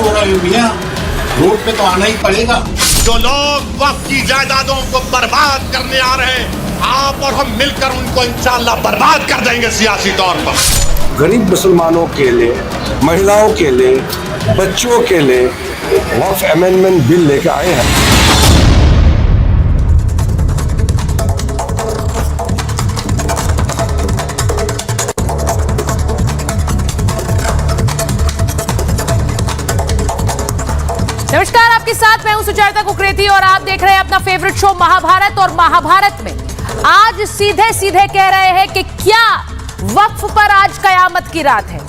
सो रहे हो भैया, रोड पे तो आना ही पड़ेगा। जो लोग वक्त की जायदादों को बर्बाद करने आ रहे हैं, आप और हम मिलकर उनको इंशाअल्लाह बर्बाद कर देंगे सियासी तौर पर। गरीब मुसलमानों के लिए, महिलाओं के लिए, बच्चों के लिए वक्फ अमेंडमेंट बिल लेकर आए हैं। नमस्कार, आपके साथ मैं हूं सुचेता कुकरेती और आप देख रहे हैं अपना फेवरेट शो महाभारत। और महाभारत में आज सीधे सीधे कह रहे हैं कि क्या वक्फ पर आज कयामत की रात है।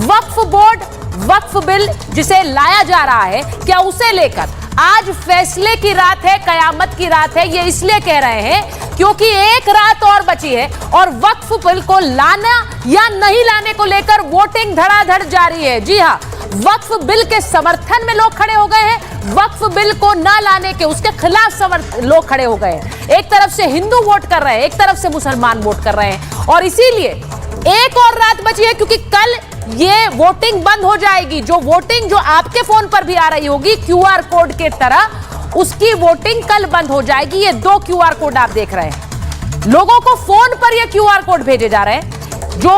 वक्फ बोर्ड, वक्फ बिल जिसे लाया जा रहा है, क्या उसे लेकर आज फैसले की रात है, कयामत की रात है। ये इसलिए कह रहे हैं क्योंकि एक रात और बची है और वक्फ बिल को लाना या नहीं लाने को लेकर वोटिंग धड़ाधड़ जारी है। जी हां, वक्फ बिल के समर्थन में लोग खड़े हो गए हैं, वक्फ बिल को ना लाने के उसके खिलाफ लोग खड़े हो गए हैं। एक तरफ से हिंदू वोट कर रहे हैं, एक तरफ से मुसलमान वोट कर रहे हैं। और इसीलिए एक और रात बची है क्योंकि कल ये वोटिंग बंद हो जाएगी। जो वोटिंग जो आपके फोन पर भी आ रही होगी क्यूआर कोड के तरह, उसकी वोटिंग कल बंद हो जाएगी। ये 2 क्यूआर कोड आप देख रहे हैं, लोगों को फोन पर ये क्यूआर कोड भेजे जा रहे हैं। जो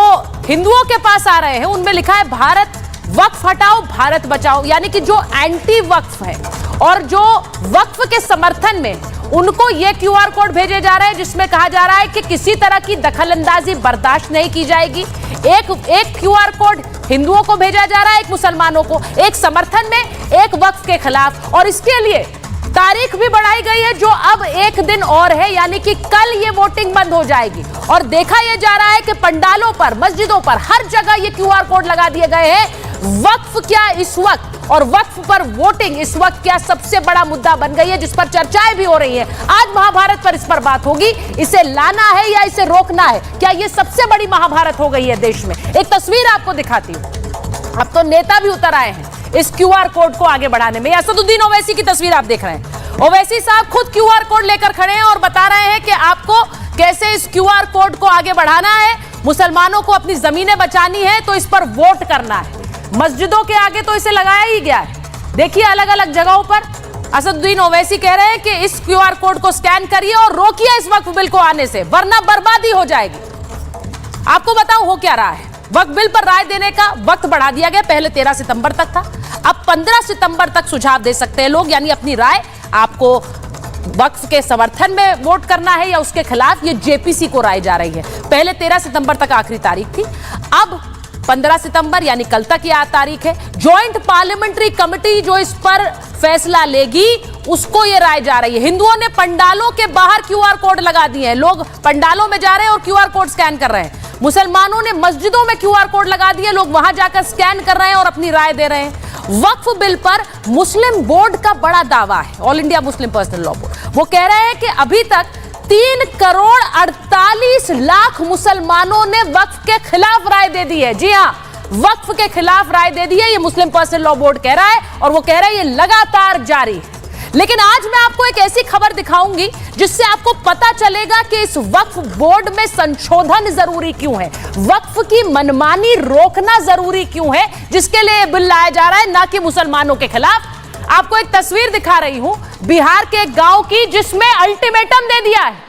हिंदुओं के पास आ रहे हैं उनमें लिखा है भारत वक्फ हटाओ भारत बचाओ, यानी कि जो एंटी वक्फ है और जो वक्फ के समर्थन में, उनको ये क्यूआर कोड भेजे जा रहे हैं जिसमें कहा जा रहा है कि किसी तरह की दखलंदाजी बर्दाश्त नहीं की जाएगी। एक क्यूआर कोड हिंदुओं को भेजा जा रहा है, एक मुसलमानों को, एक समर्थन में, एक वक्फ के खिलाफ। और इसके लिए तारीख भी बढ़ाई गई है जो अब एक दिन और है, यानी कि कल ये वोटिंग बंद हो जाएगी। और देखा यह जा रहा है कि पंडालों पर, मस्जिदों पर, हर जगह ये क्यूआर कोड लगा दिए गए हैं। वक्फ क्या इस वक्त और वक्फ पर वोटिंग इस वक्त क्या सबसे बड़ा मुद्दा बन गई है, जिस पर चर्चाएं भी हो रही हैं। आज महाभारत पर इस पर बात होगी, इसे लाना है या इसे रोकना है। क्या ये सबसे बड़ी महाभारत हो गई है देश में। एक तस्वीर आपको दिखाती हूं। अब तो नेता भी उतर आए हैं इस क्यूआर कोड को आगे बढ़ाने में। असदुद्दीन ओवैसी की तस्वीर आप देख रहे हैं। ओवैसी साहब खुद क्यूआर कोड लेकर खड़े हैं और बता रहे हैं कि आपको कैसे इस क्यूआर कोड को आगे बढ़ाना है। मुसलमानों को अपनी जमीनें बचानी है तो इस पर वोट करना है। मस्जिदों के आगे तो इसे लगाया ही गया है। देखिए अलग अलग जगहों पर असदुद्दीन ओवैसी कह रहे हैं कि इस क्यूआर कोड को स्कैन करिए और रोकिए इस वक्फ बिल को आने से, वरना बर्बादी हो जाएगी। आपको बताऊं हो क्या रहा है। वक्फ बिल पर राय देने का वक्त बढ़ा दिया गया, पहले 13 सितंबर तक था, अब 15 सितंबर तक सुझाव दे सकते हैं लोग, यानी अपनी राय। आपको वक्फ के समर्थन में वोट करना है या उसके खिलाफ, ये जेपीसी को राय जा रही है। पहले 13 सितंबर तक आखिरी तारीख थी, अब 15 सितंबर यानी कल तक यह तारीख है। ज्वाइंट पार्लियामेंट्री कमेटी जो इस पर फैसला लेगी उसको ये राय जा रही है। हिंदुओं ने पंडालों के बाहर क्यूआर कोड लगा दिए हैं, लोग पंडालों में जा रहे हैं और क्यूआर कोड स्कैन कर रहे हैं। मुसलमानों ने मस्जिदों में क्यूआर कोड लगा दिए, लोग वहां जाकर स्कैन कर रहे हैं और अपनी राय दे रहे हैं। वक्फ बिल पर मुस्लिम बोर्ड का बड़ा दावा है, all India Muslim personal law board. वो कह रहे हैं कि अभी तक 3 करोड़ 48 लाख मुसलमानों ने वक्फ के खिलाफ राय दे दी है। जी हां, वक्फ के खिलाफ राय दे दी है, ये मुस्लिम पर्सनल लॉ बोर्ड कह रहा है और वो कह रहा है ये लगातार जारी है। लेकिन आज मैं आपको एक ऐसी खबर दिखाऊंगी जिससे आपको पता चलेगा कि इस वक्फ बोर्ड में संशोधन जरूरी क्यों है, वक्फ की मनमानी रोकना जरूरी क्यों है, जिसके लिए बिल लाया जा रहा है, ना कि मुसलमानों के खिलाफ। आपको एक तस्वीर दिखा रही हूं बिहार के एक गांव की, जिसमें अल्टीमेटम दे दिया है,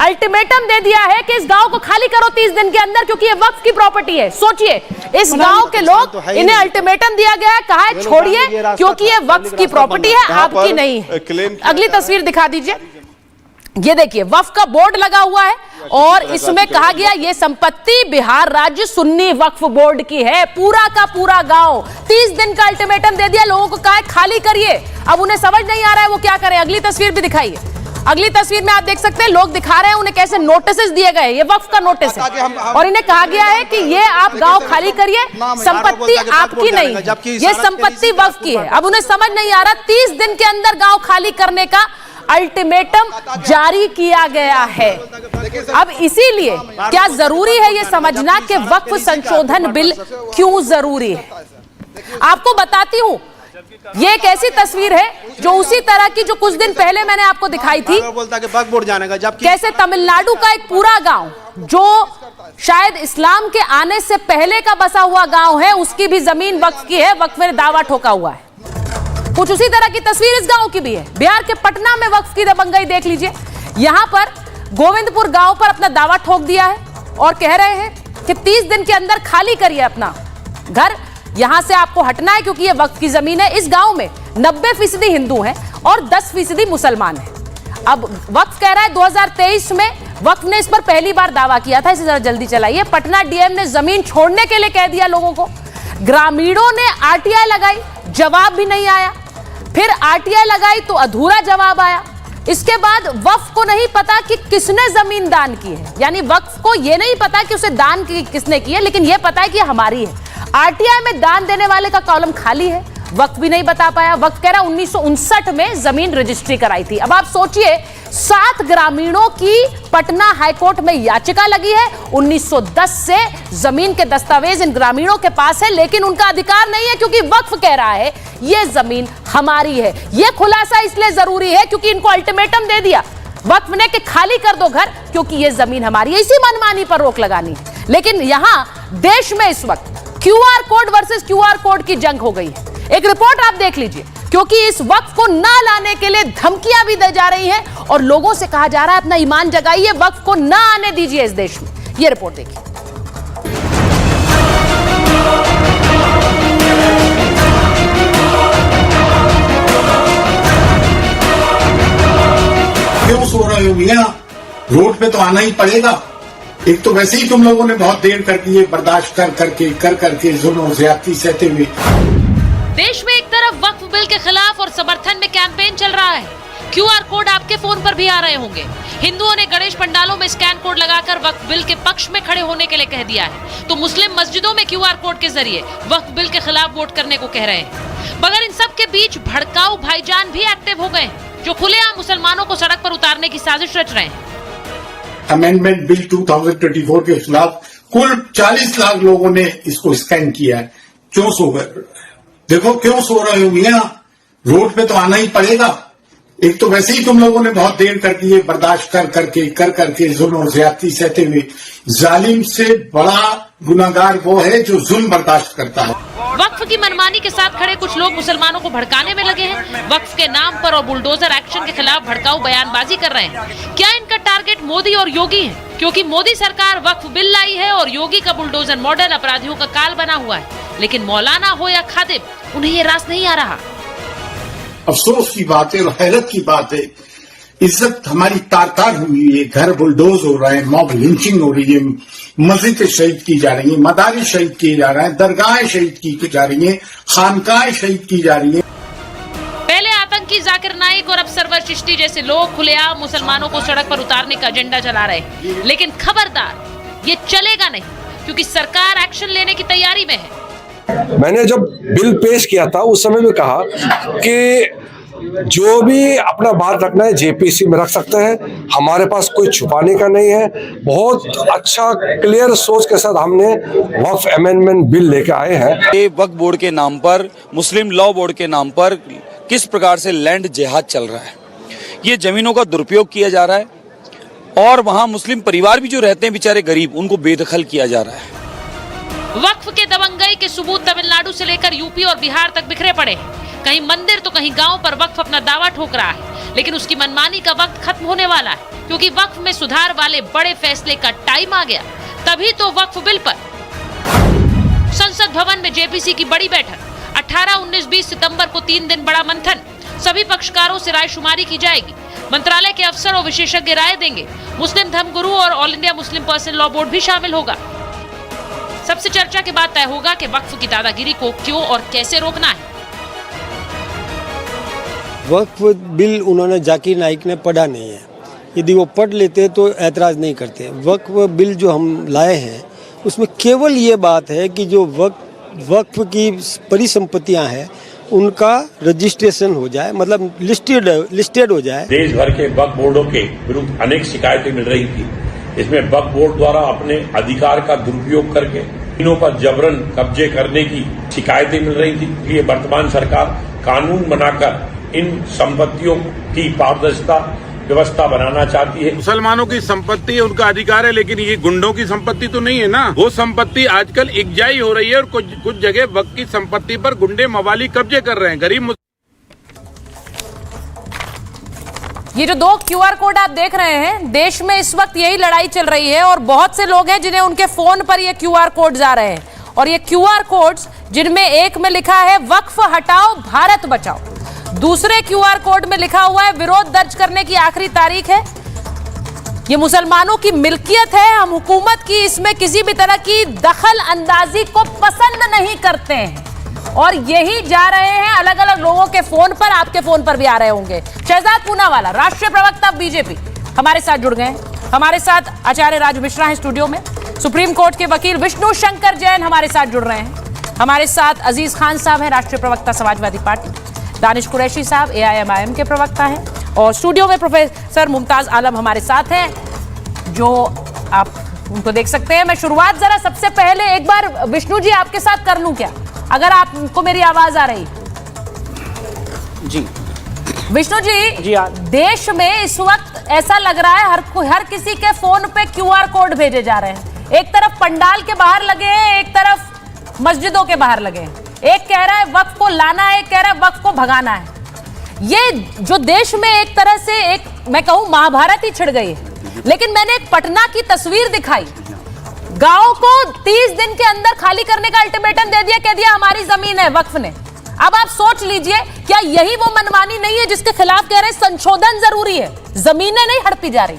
अल्टीमेटम दे दिया है कि इस गांव को खाली करो 30 दिन के अंदर, क्योंकि ये वक्फ की प्रॉपर्टी है। सोचिए, इस गांव के लोग, इन्हें अल्टीमेटम दिया गया है, कहा है छोड़िए क्योंकि ये वक्फ की प्रॉपर्टी है, आपकी नहीं है। अगली तस्वीर दिखा दीजिए। ये देखिए वक्फ का बोर्ड लगा हुआ है और इसमें कहा गया ये संपत्ति बिहार राज्य सुन्नी वक्फ बोर्ड की है। पूरा का पूरा गांव 30 दिन का अल्टीमेटम दे दिया, लोगों को कहा है खाली करिए। अब उन्हें समझ नहीं आ रहा है वो क्या करें। अगली तस्वीर भी दिखाइए। अगली तस्वीर में आप देख सकते हैं लोग दिखा रहे हैं उन्हें कैसे नोटिस दिए गए, ये वक्फ का नोटिस है और इन्हें कहा गया है कि ये आप गांव खाली करिए, संपत्ति आपकी नहीं है, ये संपत्ति वक्फ की है। अब उन्हें समझ नहीं आ रहा, 30 दिन के अंदर गांव खाली करने का अल्टीमेटम जारी किया गया है। अब इसीलिए क्या जरूरी है ये समझना कि वक्फ संशोधन बिल क्यों जरूरी है। आपको बताती हूं, ये एक ऐसी तस्वीर है जो उसी तरह की जो कुछ दिन पहले मैंने आपको दिखाई थी, कैसे तमिलनाडु का एक पूरा गांव जो शायद इस्लाम के आने से पहले का बसा हुआ गांव है, उसकी भी जमीन वक्फ की है, वक्फ में दावा ठोका हुआ है। कुछ उसी तरह की तस्वीर इस गांव की भी है। बिहार के पटना में वक्फ की दबंगई देख लीजिए। यहां पर गोविंदपुर गांव पर अपना दावा ठोक दिया है और कह रहे हैं कि 30 दिन के अंदर खाली करिए अपना घर, यहां से आपको हटना है क्योंकि यह वक्फ की जमीन है। इस गांव में 90% हिंदू हैं और 10% मुसलमान हैं। अब वक्फ कह रहा है 2023 में वक्फ ने इस पर पहली बार दावा किया था। इसे जरा जल्दी चलाइए। पटना डीएम ने जमीन छोड़ने के लिए कह दिया लोगों को। ग्रामीणों ने आरटीआई लगाई, जवाब भी नहीं आया। फिर आरटीआई लगाई तो अधूरा जवाब आया। इसके बाद वक्फ को नहीं पता कि किसने जमीन दान की है, यानी वक्फ को यह नहीं पता कि उसे दान किसने की है, लेकिन यह पता है कि हमारी है। आरटीआई में दान देने वाले का कॉलम खाली है, वक्फ भी नहीं बता पाया। वक्फ कह रहा 1959 में जमीन रजिस्ट्री कराई थी। अब आप सोचिए 7 ग्रामीणों की पटना हाईकोर्ट में याचिका लगी है। 1910 से जमीन के दस्तावेज इन ग्रामीणों के पास है, लेकिन उनका अधिकार नहीं है क्योंकि वक्फ कह रहा है यह जमीन हमारी है। यह खुलासा इसलिए जरूरी है क्योंकि इनको अल्टीमेटम दे दिया वक्फ ने कि खाली कर दो घर, क्योंकि यह जमीन हमारी है। इसी मनमानी पर रोक लगानी है। लेकिन यहां देश में इस वक्त QR code versus QR code की जंग हो गई है। एक रिपोर्ट आप देख लीजिए, क्योंकि इस वक्फ को ना लाने के लिए धमकियां भी दी जा रही हैं और लोगों से कहा जा रहा है अपना ईमान जगाइए, वक्फ को ना आने दीजिए इस देश में। यह रिपोर्ट देखिए। क्यों सो रहे हो मियां? रोड पे तो आना ही पड़ेगा। एक तो वैसे ही तुम लोगों ने बहुत देर कर दी है, बर्दाश्त कर करके जुल्म और ज्यादती सहते हुए। देश में एक तरफ वक्फ बिल के खिलाफ और समर्थन में कैंपेन चल रहा है। क्यूआर कोड आपके फोन पर भी आ रहे होंगे। हिंदुओं ने गणेश पंडालों में स्कैन कोड लगाकर वक्फ बिल के पक्ष में खड़े होने के लिए कह दिया है, तो मुस्लिम मस्जिदों में क्यूआर कोड के जरिए वक्फ बिल के खिलाफ वोट करने को कह रहे हैं। मगर इन सब के बीच भड़काऊ भाईजान भी एक्टिव हो गए, जो खुलेआम मुसलमानों को सड़क पर उतारने की साजिश रच रहे हैं। अमेंडमेंट बिल 2024 के खिलाफ कुल 40 लाख लोगों ने इसको स्कैन किया है। क्यों सो गए? देखो क्यों सो रहे हो मियां? रोड पे तो आना ही पड़ेगा। एक तो वैसे ही तुम लोगों ने बहुत देर कर दी है, बर्दाश्त करके जुल्म और ज्यादती सहते हुए। जालिम से बड़ा गुनाहगार वो है जो जुल्म बर्दाश्त करता है। वक्फ की मनमानी के साथ खड़े कुछ लोग मुसलमानों को भड़काने में लगे हैं। वक्फ के नाम पर और बुलडोजर एक्शन के खिलाफ भड़काऊ बयानबाजी कर रहे हैं। क्या इनका टारगेट मोदी और योगी है? क्योंकि मोदी सरकार वक्फ बिल लाई है और योगी का बुलडोजर मॉडल अपराधियों का काल बना हुआ है। लेकिन मौलाना हो या खादिम, उन्हें ये रास नहीं आ रहा। अफसोस की बात है और हैरत की बात है, इज्जत हमारी तार हुई है। घर बुलडोज हो रहा है, मॉब लिंचिंग हो रही है, मस्जिद शहीद की जा रही है, मदारिस शहीद किए जा रहे हैं, दरगाहें शहीद की जा रही हैं, खानकाहें शहीद की जा रही हैं। पहले आतंकी जाकिर नाइक और अब सरवर चिश्ती जैसे लोग खुलेआम मुसलमानों को सड़क पर उतारने का एजेंडा चला रहे हैं। लेकिन खबरदार, ये चलेगा नहीं, क्योंकि सरकार एक्शन लेने की तैयारी में है। मैंने जब बिल पेश किया था उस समय में कहा कि जो भी अपना बात रखना है जेपीसी में रख सकते हैं, हमारे पास कोई छुपाने का नहीं है। बहुत अच्छा क्लियर सोच के साथ हमने वक्फ अमेंडमेंट बिल लेके आए हैं। ये वक्फ बोर्ड के नाम पर, मुस्लिम लॉ बोर्ड के नाम पर किस प्रकार से लैंड जिहाद चल रहा है, ये जमीनों का दुरुपयोग किया जा रहा है और वहाँ मुस्लिम परिवार भी जो रहते हैं बेचारे गरीब, उनको बेदखल किया जा रहा है। वक्फ के दबंगई के सबूत तमिलनाडु से लेकर यूपी और बिहार तक बिखरे पड़े हैं। कहीं मंदिर तो कहीं गांव पर वक्फ अपना दावा ठोक रहा है, लेकिन उसकी मनमानी का वक्त खत्म होने वाला है, क्योंकि वक्फ में सुधार वाले बड़े फैसले का टाइम आ गया। तभी तो वक्फ बिल पर संसद भवन में जेपीसी की बड़ी बैठक। 18, 19, 20 सितंबर को 3 दिन बड़ा मंथन। सभी पक्षकारों से रायशुमारी की जाएगी। मंत्रालय के अफसर और विशेषज्ञ राय देंगे। मुस्लिम धर्मगुरु और all India Muslim personal law board भी शामिल होगा। सबसे चर्चा के बाद तय होगा कि वक्फ की दादागिरी को क्यों और कैसे रोकना है। वक्फ बिल उन्होंने जाकिर नाइक ने पढ़ा नहीं है। यदि वो पढ़ लेते तो ऐतराज़ नहीं करते। वक्फ बिल जो हम लाए हैं उसमें केवल ये बात है कि जो वक्फ की परिसंपत्तियां हैं उनका रजिस्ट्रेशन हो जाए, मतलब लिस्टेड हो जाए। देश भर के वक्फ बोर्डों के विरुद्ध अनेक शिकायतें मिल रही थी। इसमें वक्फ बोर्ड द्वारा अपने अधिकार का दुरुपयोग करके जमीनों पर जबरन कब्जे करने की शिकायतें मिल रही थी। ये वर्तमान सरकार कानून बनाकर इन संपत्तियों की पारदर्शिता व्यवस्था बनाना चाहती है। मुसलमानों की संपत्ति है, उनका अधिकार है, लेकिन ये गुंडों की संपत्ति तो नहीं है ना। वो संपत्ति आजकल इकजाई हो रही है और कुछ जगह वक्फ की संपत्ति पर गुंडे मवाली कब्जे कर रहे हैं। गरीब ये जो 2 क्यूआर कोड आप देख रहे हैं, देश में इस वक्त यही लड़ाई चल रही है और बहुत से लोग हैं जिन्हें उनके फोन पर ये क्यूआर कोड आ रहे हैं। और ये क्यूआर कोड्स जिनमें एक में लिखा है वक्फ हटाओ भारत बचाओ, दूसरे क्यूआर कोड में लिखा हुआ है विरोध दर्ज करने की आखिरी तारीख है। ये मुसलमानों की मिल्कियत है, हम हुकूमत की इसमें किसी भी तरह की दखल अंदाजी को पसंद नहीं करते हैं। और यही जा रहे हैं अलग अलग लोगों के फोन पर, आपके फोन पर भी आ रहे होंगे। शहजाद पूनावाला, राष्ट्रीय प्रवक्ता बीजेपी, हमारे साथ जुड़ गए। हमारे साथ आचार्य राज मिश्रा हैं स्टूडियो में, सुप्रीम कोर्ट के वकील विष्णु शंकर जैन हमारे साथ जुड़ रहे हैं। हमारे साथ अजीज खान साहब हैं, राष्ट्रीय प्रवक्ता समाजवादी पार्टी। दानिश कुरैशी साहब AIMIM के प्रवक्ता हैं। और स्टूडियो में प्रोफेसर मुमताज आलम हमारे साथ हैं, जो आप उनको देख सकते हैं। मैं शुरुआत जरा सबसे पहले एक बार विष्णु जी आपके साथ कर लूं क्या, अगर आपको मेरी आवाज आ रही? जी विष्णु जी, देश में इस वक्त ऐसा लग रहा है हर किसी के फोन पे क्यूआर कोड भेजे जा रहे हैं। एक तरफ पंडाल के बाहर लगे हैं, एक तरफ मस्जिदों के बाहर लगे हैं। एक कह रहा है वक्फ को लाना है, एक कह रहा है वक्फ को भगाना है। ये जो देश में एक तरह से एक मैं कहूं महाभारत ही छिड़ गई है। लेकिन मैंने एक पटना की तस्वीर दिखाई, गांव को 30 दिन के अंदर खाली करने का अल्टीमेटम दे दिया, कह दिया हमारी जमीन है वक्फ ने। अब आप सोच लीजिए, क्या यही वो मनमानी नहीं है जिसके खिलाफ कह रहे हैं संशोधन जरूरी है? जमीनें नहीं हड़पी जा रही।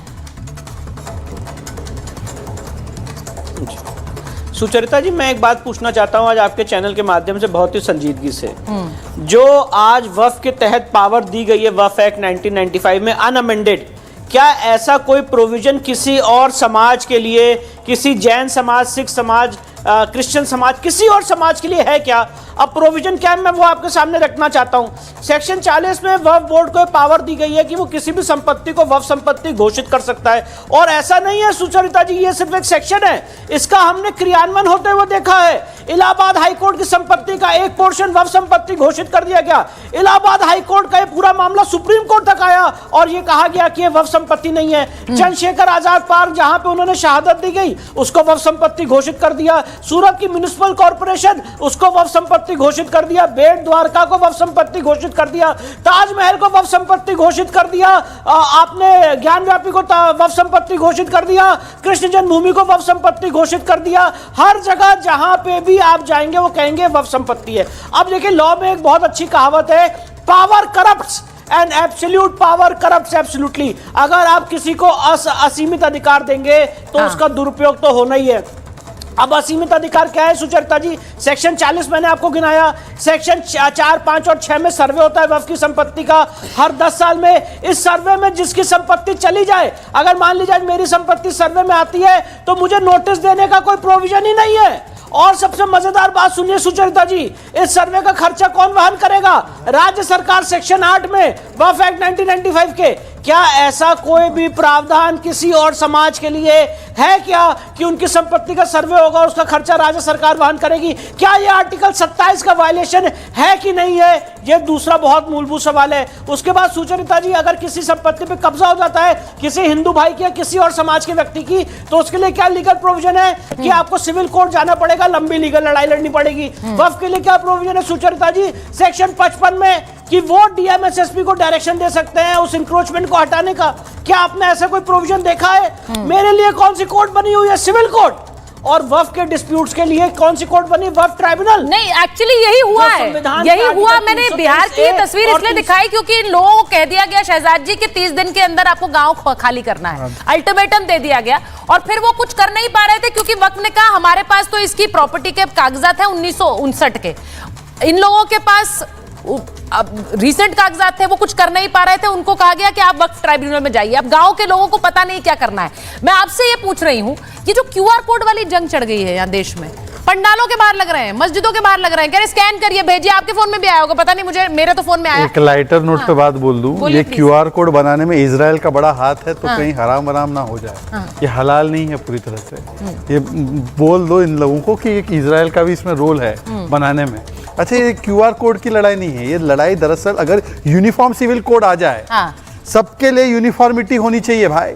सुचरिता जी, मैं एक बात पूछना चाहता हूं आज आपके चैनल के माध्यम से बहुत ही संजीदगी से। जो आज वक्फ के तहत पावर दी गई है वक्फ एक्ट 1995 में अनअमेंडेड, क्या ऐसा कोई प्रोविजन किसी और समाज के लिए, किसी जैन समाज, सिख समाज, क्रिश्चियन समाज, किसी और समाज के लिए है क्या? अब प्रोविजन क्या है, मैं वो आपके सामने रखना चाहता हूं। सेक्शन 40 में वक्फ बोर्ड को पावर दी गई है कि वो किसी भी संपत्ति को वक्फ संपत्ति घोषित कर सकता है। और ऐसा नहीं है सुचरिता जी, ये सिर्फ एक सेक्शन है, इसका हमने क्रियान्वयन होते हुए देखा है। इलाहाबाद हाईकोर्ट की संपत्ति का एक पोर्शन वक्फ संपत्ति घोषित कर दिया गया। इलाहाबाद हाईकोर्ट का ये पूरा मामला सुप्रीम कोर्ट तक आया और ये कहा गया कि ये वक्फ संपत्ति नहीं है। चंद्रशेखर आजाद पार्क, जहां पे उन्होंने शहादत दी गई, उसको वक्फ संपत्ति घोषित कर दिया। सूरत की म्युनिसिपल कॉर्पोरेशन, उसको वक्फ संपत्ति घोषित कर दिया। बेट द्वारका को वक्फ संपत्ति घोषित कर दिया। ताजमहल को वक्फ संपत्ति घोषित कर दिया। आपने ज्ञानव्यापी को वक्फ संपत्ति घोषित कर दिया। कृष्ण जन्मभूमि को वक्फ संपत्ति घोषित कर दिया। हर जगह जहां पे भी आप जाएंगे वो कहेंगे वक्फ संपत्ति है। अब देखिए, लॉ में एक बहुत अच्छी कहावत है, power corrupts and absolute power corrupts absolutely. अगर आप किसी को असीमित अधिकार देंगे तो उसका दुरुपयोग तो होना ही है। अब असीमित अधिकार क्या है सुचरिता जी? सेक्शन 40 मैंने आपको गिनाया। सेक्शन 4, 5 और 6 में सर्वे होता है वक्फ की संपत्ति का हर 10 साल में। इस सर्वे में जिसकी संपत्ति चली जाए, अगर मान लीजिए मेरी संपत्ति सर्वे में आती है, तो मुझे नोटिस देने का कोई प्रोविजन ही नहीं है। और सबसे मजेदार बात सुनिए सुचरिता जी, इस सर्वे का खर्चा कौन वहन करेगा? राज्य सरकार। सेक्शन 8 में वक्फ एक्ट 1995 के क्या ऐसा कोई भी प्रावधान किसी और समाज के लिए है क्या कि उनकी संपत्ति का सर्वे होगा, उसका खर्चा राज्य सरकार वहन करेगी? क्या यह आर्टिकल 27 का वायलेशन है कि नहीं है? यह दूसरा बहुत मूलभूत सवाल है। उसके बाद सुचरिता जी, अगर किसी संपत्ति पे कब्जा हो जाता है किसी हिंदू भाई की या किसी और समाज के व्यक्ति की, तो उसके लिए क्या लीगल प्रोविजन है कि आपको सिविल कोर्ट जाना पड़ेगा, लंबी लीगल लड़ाई लड़नी पड़ेगी? वक्फ के लिए क्या प्रोविजन है सुचरिता जी? सेक्शन 55 में कि वो डीएमएसएसपी को डायरेक्शन दे सकते हैं उस इंक्रोचमेंट को हटाने का। क्या आपने ऐसा कोई प्रोविजन देखा है? मेरे लिए कौन सी कोर्ट बनी हुई है? Civil court. और वक्फ के डिस्प्यूट्स के लिए कौन सी कोर्ट बनी? वक्फ ट्राइब्यूनल। नहीं, एक्चुअली यही हुआ है, यही हुआ। मैंने बिहार की ये तस्वीर इसलिए दिखाई क्योंकि इन लोगों को कह दिया गया शहजाद जी कि 30 दिन के अंदर आपको गांव खाली करना है, अल्टीमेटम दे दिया गया। और फिर वो कुछ कर नहीं पा रहे थे क्योंकि वक्फ ने कहा हमारे पास तो इसकी प्रॉपर्टी के कागजात हैं 1959 के, इन लोगों के पास रिसेंट कागजात थे, वो कुछ कर नहीं पा रहे थे। उनको कहा गया कि आप वक्फ ट्राइब्यूनल में जाइए। अब गांव के लोगों को पता नहीं क्या करना है। मैं आपसे ये पूछ रही हूं, ये जो क्यूआर कोड वाली जंग चढ़ गई है यहाँ देश में, पंडालों के बाहर लग रहे हैं, मस्जिदों के बाहर लग रहे हैं, कह रहे स्कैन करिए भेजिए। आपके फोन में भी आया होगा, पता नहीं, मुझे मेरे तो फोन में आया। एक लाइटर नोट पे बात बोल दूं, ये क्यूआर कोड बनाने में इजराइल का बड़ा हाथ है, तो कहीं हराम हराम ना हो जाए। ये हलाल नहीं है पूरी तरह से। ये बोल दो इन लोगों को कि इजराइल का भी इसमें रोल है बनाने में। अच्छा, ये क्यूआर कोड की लड़ाई नहीं है, ये लड़ाई दरअसल अगर यूनिफॉर्म सिविल कोड आ जाए, सबके लिए यूनिफॉर्मिटी होनी चाहिए भाई।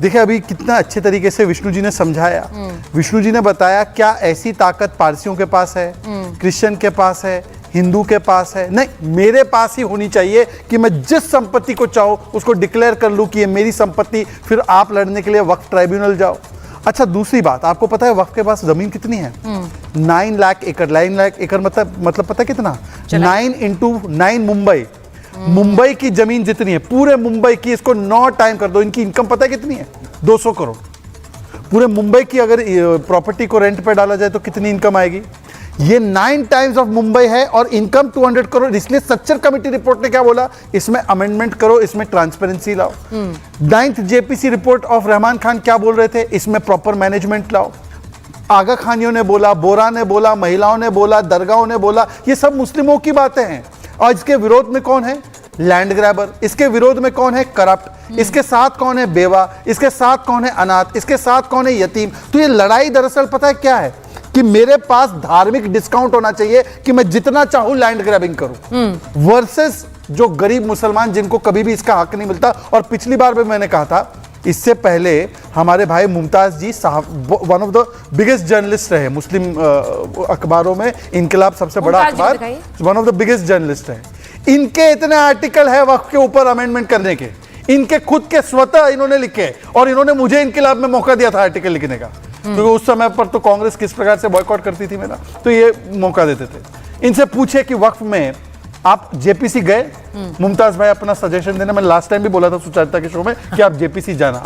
देखिए अभी कितना अच्छे तरीके से विष्णु जी ने समझाया। विष्णु जी ने बताया क्या ऐसी ताकत पारसियों के पास है, क्रिश्चियन के पास है, हिंदू के पास है, नहीं, मेरे पास ही होनी चाहिए कि मैं जिस संपत्ति को चाहूं उसको डिक्लेयर कर लूं कि ये मेरी संपत्ति, फिर आप लड़ने के लिए वक्फ ट्राइब्यूनल जाओ। अच्छा, दूसरी बात, आपको पता है वक्फ के पास जमीन कितनी है? 9 लाख एकड़। 9 लाख एकड़ मतलब पता है कितना? 9 into 9 मुंबई। मुंबई की जमीन जितनी है, पूरे मुंबई की, इसको 9 टाइम कर दो, इनकी इनकम पता है कितनी है? 200 करोड़। पूरे मुंबई की अगर प्रॉपर्टी को रेंट पे डाला जाए तो कितनी इनकम आएगी? ये 9 टाइम्स ऑफ मुंबई है और इनकम 200 करोड़। इसलिए स्ट्रक्चर कमेटी रिपोर्ट ने क्या बोला? इसमें अमेंडमेंट करो, इसमें ट्रांसपेरेंसी लाओ। 9th JPC report of Rahman Khan क्या बोल रहे थे? इसमें प्रॉपर मैनेजमेंट लाओ। आगा खानियों ने बोला, बोरा ने बोला, महिलाओं ने बोला, दरगाहों ने बोला, ये सब मुस्लिमों की बातें हैं। और इसके विरोध में कौन है? Land grabber. इसके विरोध में कौन है? करप्ट। इसके साथ कौन है? बेवा। इसके साथ कौन है? अनाथ। इसके साथ कौन है? यतीम। तो ये लड़ाई दरअसल पता है क्या है? कि मेरे पास धार्मिक डिस्काउंट होना चाहिए कि मैं जितना चाहूं लैंड ग्रैबिंग करूं, वर्सेस जो गरीब मुसलमान जिनको कभी भी इसका हक नहीं मिलता। और पिछली बार भी मैंने कहा था, इससे पहले हमारे भाई मुमताज जी साहब one of the biggest journalist रहे मुस्लिम अखबारों में, इनकलाब सबसे बड़ा अखबार, one of the biggest journalist है। इनके इतने आर्टिकल है वक्फ के ऊपर अमेंडमेंट करने के, इनके खुद के स्वतः इन्होंने लिखे, और इन्होंने मुझे इनकलाब में मौका दिया था आर्टिकल लिखने का, क्योंकि उस समय पर तो कांग्रेस किस प्रकार से बॉयकॉट करती थी मेरा, तो ये मौका देते थे। इनसे पूछे कि वक्फ में आप जेपीसी गए? मुमताज भाई अपना सजेशन देना, मैंने लास्ट टाइम भी बोला था सुचारिता के शो में कि आप जेपीसी जाना,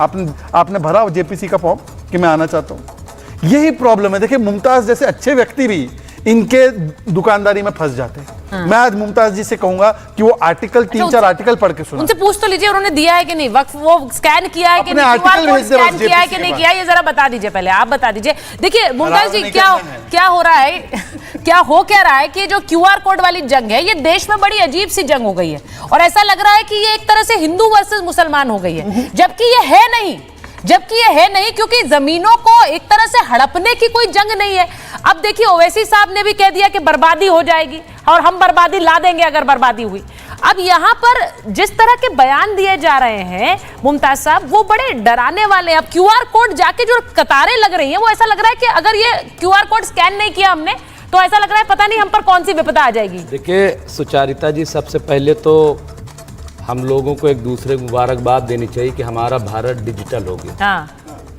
आपने भरा जेपीसी का फॉर्म कि मैं आना चाहता हूं। यही प्रॉब्लम है। देखिए, मुमताज जैसे अच्छे व्यक्ति भी इनके दुकानदारी में फंस जाते हैं। मैं आज मुमताज जी से कहूंगा कि वो आर्टिकल 3-4 आर्टिकल पढ़ के सुना। उनसे पूछ तो लीजिए उन्होंने दिया है कि नहीं, वक्फ वो स्कैन किया है कि नहीं, स्कैन किया है कि नहीं किया, ये जरा बता दीजिए, पहले आप बता दीजिए। देखिए मुमताज जी, क्या हो रहा है क्या रहा है कि जो क्यूआर कोड वाली जंग है, ये देश में बड़ी अजीब सी जंग हो गई है, और ऐसा लग रहा है कि ये एक तरह से हिंदू वर्सेस मुसलमान हो गई है, जबकि ये है नहीं, क्योंकि जमीनों को एक तरह से हड़पने की कोई जंग नहीं है। अब देखिए, ओवैसी साहब ने भी कह दिया कि बर्बादी हो जाएगी और हम बर्बादी ला देंगे अगर बर्बादी हुई। अब यहां पर जिस तरह के बयान दिए जा रहे हैं मुमताज साहब, वो बड़े डराने वाले हैं। अब क्यूआर कोड जाके जो कतारें लग रही हैं, वो ऐसा लग रहा है कि अगर ये क्यूआर कोड स्कैन नहीं किया हमने तो ऐसा लग रहा है पता नहीं हम पर कौन सी विपदा आ जाएगी। देखिए सुचारिता जी, सबसे पहले तो हम लोगों को एक दूसरे को मुबारकबाद देनी चाहिए कि हमारा भारत डिजिटल हो गया। हाँ।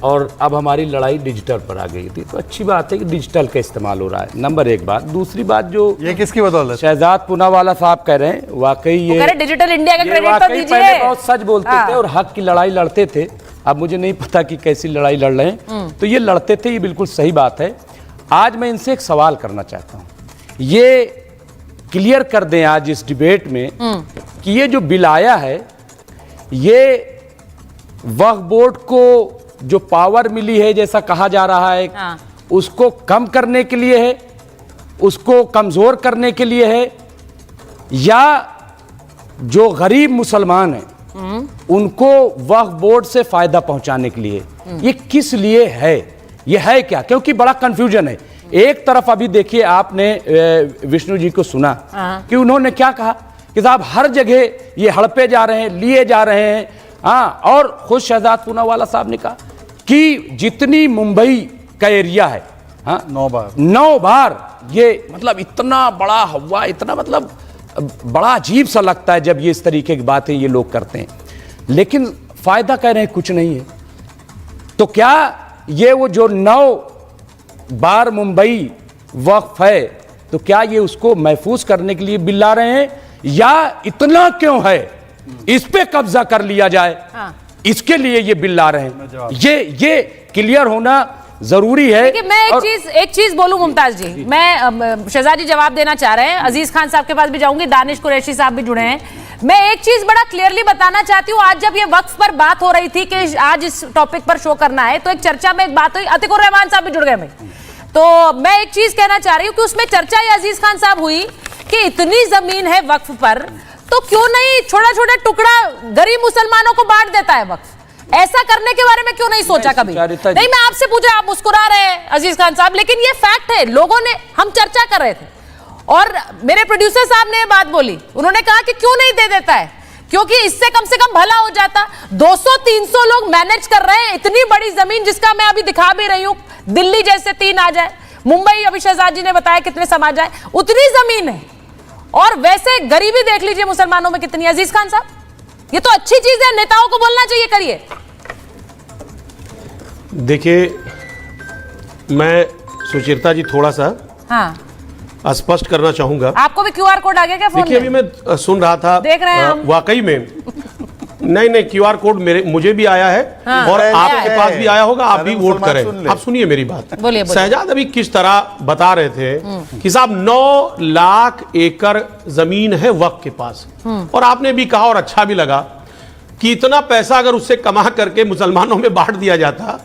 और अब हमारी लड़ाई डिजिटल पर आ गई थी, तो अच्छी बात है कि डिजिटल का इस्तेमाल हो रहा है, नंबर 1 बात। दूसरी बात, जो ये किसकी बदौलत? शहजाद पूनावाला साहब कह रहे हैं, वाकई ये डिजिटल इंडिया का क्रेडिट तो दीजिए। पहले बहुत सच बोलते थे और हक की लड़ाई लड़ते थे। अब मुझे नहीं पता कि कैसी लड़ाई लड़ रहे हैं, तो ये लड़ते थे, ये बिल्कुल सही बात है। आज मैं इनसे एक सवाल करना चाहता हूँ, ये क्लियर कर दें आज इस डिबेट में कि ये जो बिल आया है, ये वक्फ बोर्ड को जो पावर मिली है, जैसा कहा जा रहा है, उसको कम करने के लिए है, उसको कमजोर करने के लिए है, या जो गरीब मुसलमान हैं उनको वक्फ बोर्ड से फायदा पहुंचाने के लिए? ये किस लिए है? ये है क्या? क्योंकि बड़ा कंफ्यूजन है। एक तरफ अभी देखिए, आपने विष्णु जी को सुना कि उन्होंने क्या कहा कि साहब हर जगह ये हड़पे जा रहे हैं, लिए जा रहे हैं। हाँ, और खुद शहजाद पूनावाला साहब ने कहा कि जितनी मुंबई का एरिया है, हाँ, 9 बार ये, मतलब इतना बड़ा हवा, इतना मतलब बड़ा अजीब सा लगता है जब ये इस तरीके की बातें ये लोग करते हैं, लेकिन फायदा कह रहे हैं कुछ नहीं है। तो क्या ये वो जो 9 बार मुंबई वक्फ है, तो क्या ये उसको महफूज करने के लिए बिल ला रहे हैं, या इतना क्यों है इस पे कब्जा कर लिया जाए, इसके लिए ये बिल ला रहे हैं? ये क्लियर होना जरूरी है। देखिए, मैं एक चीज बोलूं मुमताज जी, मैं शहजाद जी जवाब देना चाह रहे हैं, अजीज खान साहब के पास भी जाऊंगी, दानिश कुरैशी साहब भी जुड़े हैं। मैं एक चीज बड़ा क्लियरली बताना चाहती हूँ। आज जब ये वक्फ पर बात हो रही थी कि आज इस टॉपिक पर शो करना है, तो एक चर्चा में एक बात हुई, अतिकुर रहमान साहब भी जुड़ गए। तो मैं एक चीज कहना चाह रही हूँ कि उसमें चर्चा ये अजीज खान साहब हुई कि इतनी जमीन है वक्फ पर, तो क्यों नहीं छोटा छोटा टुकड़ा गरीब मुसलमानों को बांट देता है वक्फ? ऐसा करने के बारे में क्यों नहीं सोचा कभी? नहीं, मैं आपसे पूछा, आप मुस्कुरा रहे हैं अजीज खान साहब, लेकिन ये फैक्ट है। लोगों ने, हम चर्चा कर रहे थे और मेरे प्रोड्यूसर साहब ने बात बोली, उन्होंने कहा कि क्यों नहीं दे देता है, क्योंकि इससे कम से कम भला हो जाता। 200-300 लोग मैनेज कर रहे हैं इतनी बड़ी जमीन, जिसका मैं अभी दिखा भी रही हूं, दिल्ली जैसे 3 आ जाए, मुंबई अभी शहजाद जी ने बताया कितने समा जाए, उतनी जमीन है। और वैसे गरीबी देख लीजिए मुसलमानों में कितनी। अजीज खान साहब, ये तो अच्छी चीज है, नेताओं को बोलना चाहिए, करिए। देखिए, मैं सुचेता जी थोड़ा सा स्पष्ट करना चाहूंगा। आपको भी क्यूआर कोड आ गया क्या फोन में? देखिए, अभी मैं सुन रहा था, देख रहे हैं हम। वाकई में नहीं क्यूआर कोड मुझे भी आया है और आपके पास भी आया होगा, आप भी वोट करें। आप सुनिए मेरी बात। बोलिए। शहजाद अभी किस तरह बता रहे थे कि साहब 9 लाख एकड़ जमीन है वक्फ के पास, और आपने भी कहा और अच्छा भी लगा कि इतना पैसा अगर उससे कमा करके मुसलमानों में बांट दिया जाता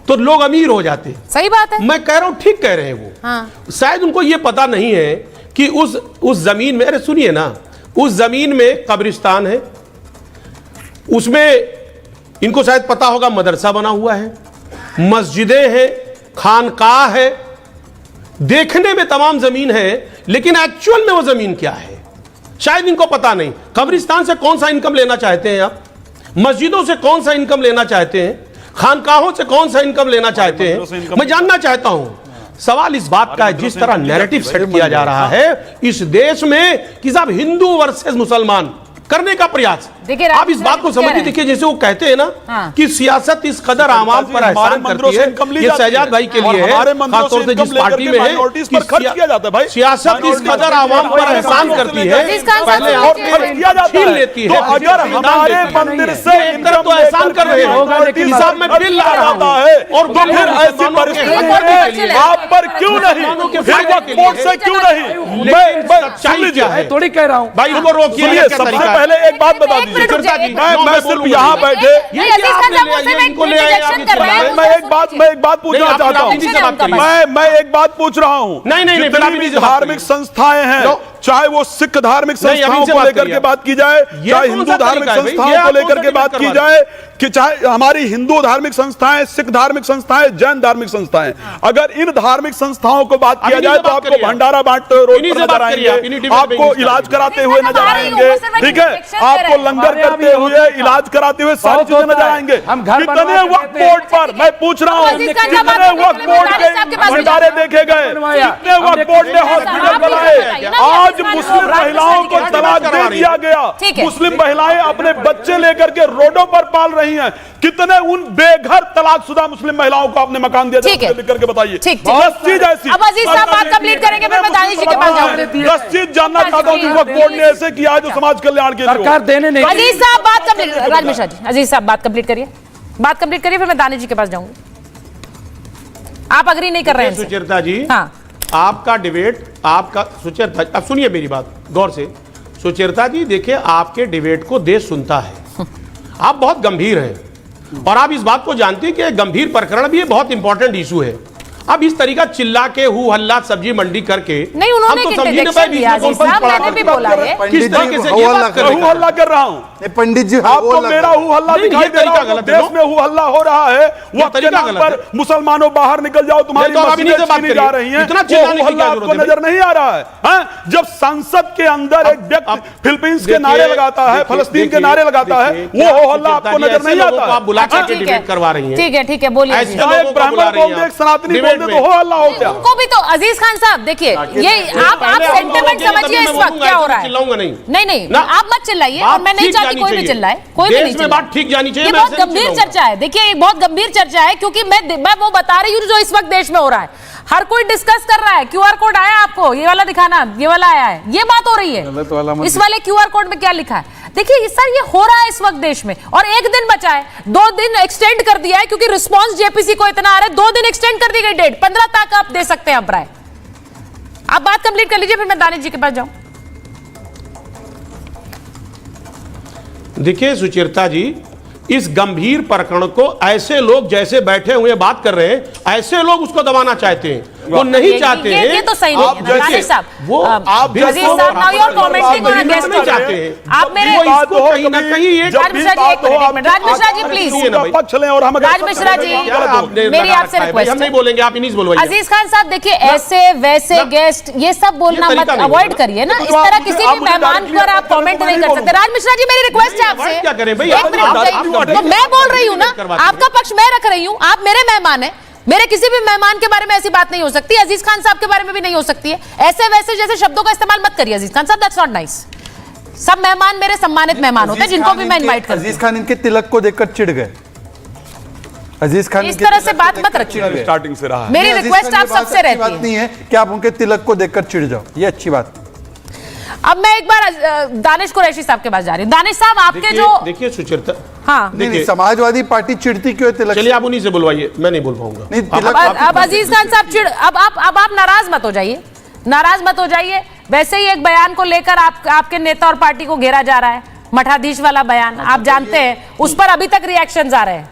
तो लोग अमीर हो जाते। सही बात है, मैं कह रहा हूं, ठीक कह रहे हैं वो। शायद उनको ये पता नहीं है कि उस जमीन में, अरे सुनिए ना, उस जमीन में कब्रिस्तान है, उसमें इनको शायद पता होगा मदरसा बना हुआ है, मस्जिदें हैं, खानकाह है, देखने में तमाम जमीन है, लेकिन एक्चुअल में वो जमीन क्या है शायद इनको पता नहीं। कब्रिस्तान से कौन सा इनकम लेना चाहते हैं आप? मस्जिदों से कौन सा इनकम लेना चाहते हैं? खानकाहों से कौन सा इनकम लेना चाहते हैं? मैं जानना चाहता हूं। सवाल इस बात का है, जिस तरह नैरेटिव सेट किया जा रहा है इस देश में कि साहब हिंदू वर्सेस मुसलमान करने का प्रयास, आप इस बात को समझिए। देखिए, जैसे वो कहते हैं ना कि सियासत इस कदर आवाम पर एहसान करती है, ये शहजाद भाई के लिए है, खासतौर से जिस पार्टी में है, सियासत इस कदर आवाम पर एहसान करती है, पहले और छीन लेती है। अगर हमारे मंदिर से तो एहसान कर रहे हैं, हिसाब में बिल ला रहा है, और फिर ऐसी परिस्थिति आप पर क्यों नहीं, से क्यों नहीं? थोड़ी कह रहा हूँ भाई, उनको रोकिए। पहले एक बात बता दीजिए, मैं सिर्फ यहाँ बैठे मैं एक बात पूछना चाहता हूँ। मैं एक बात पूछ रहा हूँ। नहीं, धार्मिक संस्थाएं हैं, चाहे वो सिख धार्मिक संस्थाओं को लेकर के बात की जाए, चाहे हिंदू धार्मिक संस्थाओं को लेकर के बात की जाए, कि चाहे हमारी हिंदू धार्मिक संस्थाएं, सिख धार्मिक संस्थाएं, जैन धार्मिक संस्थाएं, अगर इन धार्मिक संस्थाओं को बात किया जाए तो आपको भंडारा बांटते हुए रोड पर नजर आएंगे, आपको इलाज कराते हुए नजर आएंगे, ठीक है, आपको लंगर करते हुए, इलाज कराते हुए सारी चीजें नजर आएंगे। कितने वक्फ बोर्ड पर, मैं पूछ रहा हूँ, कितने वक्फ बोर्ड के भंडारे देखे गए, कितने वक्फ बोर्ड ने हॉस्पिटल बनाए? आज मुस्लिम महिलाओं को तलाक दे दिया गया, मुस्लिम महिलाएं अपने बच्चे लेकर के रोडों पर पाल रही हैं। कितने उन बेघर तलाकशुदा मुस्लिम महिलाओं को आपने मकान दिया? लिख करके बताइए। 10 चीज ऐसी। अब अजीज साहब बात कंप्लीट करेंगे, फिर मैं दानिश जी के पास जाऊंगी। 10 चीज जानना चाहता हूं कि वक्फ बोर्ड ने ऐसे किया है जो समाज कल्याण के लिए सरकार देने नहीं। अजीज साहब बात कंप्लीट, राज मिश्रा जी, अजीज साहब बात कंप्लीट करिए, बात कंप्लीट करिए, फिर मैं दानिश जी के पास जाऊंगी। आप अग्री नहीं कर रहे हैं सुचेता जी? आपका डिबेट, आपका सुचेता, अब सुनिए मेरी बात गौर से। सुचेता जी, देखिए, आपके डिबेट को देश सुनता है, आप बहुत गंभीर हैं और आप इस बात को जानते हैं कि गंभीर प्रकरण भी बहुत इंपॉर्टेंट इशू है। अब इस तरीका चिल्ला के हु हल्ला सब्जी मंडी करके नहीं, उन्होंने हम तो समझी नहीं पाए मैंने भी बोला है किस तरीके से ये बात कर रहे हैं। हु हल्ला कर रहा हूं पंडित जी, आपको मेरा हु हल्ला दिखाई दे रहा है? देश में हु हल्ला हो रहा है, वो तरीका पर मुसलमानों बाहर निकल जाओ, तुम्हारी मस्जिदें छीनी जा रही हैं, वो हल्ला आपको नजर नहीं आ रहा है? जब संसद के अंदर एक व्यक्ति फिलीपींस के नारे लगाता है, फलस्तीन के नारे लगाता है, वो हल्ला आपको नजर नहीं आता? आप बुला के डिबेट करवा रही हैं। ठीक है, ठीक है, बोलिए। एक ब्राह्मण बोल दे, एक सनातनी बोल दे, तो हो हल्ला हो क्या? उनको भी तो अजीज खान साहब, देखिए, ये आप सेंटिमेंट समझिए इस वक्त क्या हो रहा है। नहीं, आप मत चिल्लाइए, और मैं नहीं चाहती कोई भी चिल्लाए, कोई भी नहीं चिल्लाए। बात ठीक जानी चाहिए। ये बहुत गंभीर चर्चा है, देखिए, ये बहुत गंभीर चर्चा है, क्योंकि मैं वो बता रही हूँ जो इस वक्त देश में हो रहा है। हर कोई डिस्कस कर रहा है। क्यूआर कोड आया आपको, ये वाला दिखाना, ये वाला आया है, ये बात हो रही है। इस वाले क्यूआर कोड में क्या लिखा है? देखिए सर, ये हो रहा है इस वक्त देश में, और एक दिन बचा है, 2 दिन एक्सटेंड कर दिया है, क्योंकि रिस्पांस जेपीसी को इतना आ रहा है, 2 दिन एक्सटेंड कर दी गई डेट, 15 तक आप दे सकते हैं अब राय। आप बात कंप्लीट कर लीजिए, फिर मैं दानिश जी के पास जाऊं। देखिए सुचेता जी, इस गंभीर प्रकरण को ऐसे लोग जैसे बैठे हुए बात कर रहे हैं, ऐसे लोग उसको दबाना चाहते हैं, वो नहीं चाहते हैं। ये तो सही नहीं है राजेश साहब, वो आप अजीज साहब, now you are commenting on a guest नहीं चाहते हैं। आप मेरे कहीं ना कहीं ये राज मिश्रा जी, एक मिनट, राज मिश्रा जी प्लीज, पक्ष लें और हम राज मिश्रा जी, मेरी आपसे रिक्वेस्ट, हम नहीं बोलेंगे, आप इन्हीं से बोलवाइए। अजीज खान साहब, देखिए, ऐसे वैसे गेस्ट ये सब बोलना मत, अवॉइड करिए ना, इस तरह किसी भी मेहमान पर आप कमेंट नहीं कर सकते। राज मिश्रा जी, मेरी रिक्वेस्ट है आपसे, क्या करें भाई, एक मिनट, तो मैं बोल रही हूँ ना, आपका पक्ष मैं रख रही हूँ, आप मेरे मेहमान हैं, मेरे किसी भी मेहमान के बारे में ऐसी बात नहीं हो सकती, अजीज खान साहब के बारे में भी नहीं हो सकती है। ऐसे वैसे जैसे शब्दों का इस्तेमाल मत करिए अजीज खान साहब, दैट्स नॉट नाइस। सब मेहमान मेरे सम्मानित मेहमान होते हैं जिनको भी मैं इनवाइट करती हूं। अजीज खान इनके तिलक को देखकर चिढ़ गए। अजीज खान इस तरह से बात मत रखिए, स्टार्टिंग से रहा है। मेरी रिक्वेस्ट आप सबसे रहती है। बात नहीं है कि आप उनके तिलक को देखकर चिढ़ जाओ, ये अच्छी बात। अब मैं एक बार दानिश कुरैशी साहब के पास जा रही हूँ। दानिश साहब आपके जो देखिए सुचरिता, हाँ नहीं, समाजवादी पार्टी चिढ़ती क्यों है तिलक? चलिए आप उन्हीं से बुलवाइए, मैं नहीं बोल पाऊंगा। नहीं, अब अजीज खान साहब चिढ़, अब आप नाराज मत हो जाइए, नाराज मत हो जाइए। वैसे ही एक बयान को लेकर आपके नेता और पार्टी को घेरा जा रहा है, मठाधीश वाला बयान, आप जानते हैं उस पर अभी तक रिएक्शंस आ रहे हैं,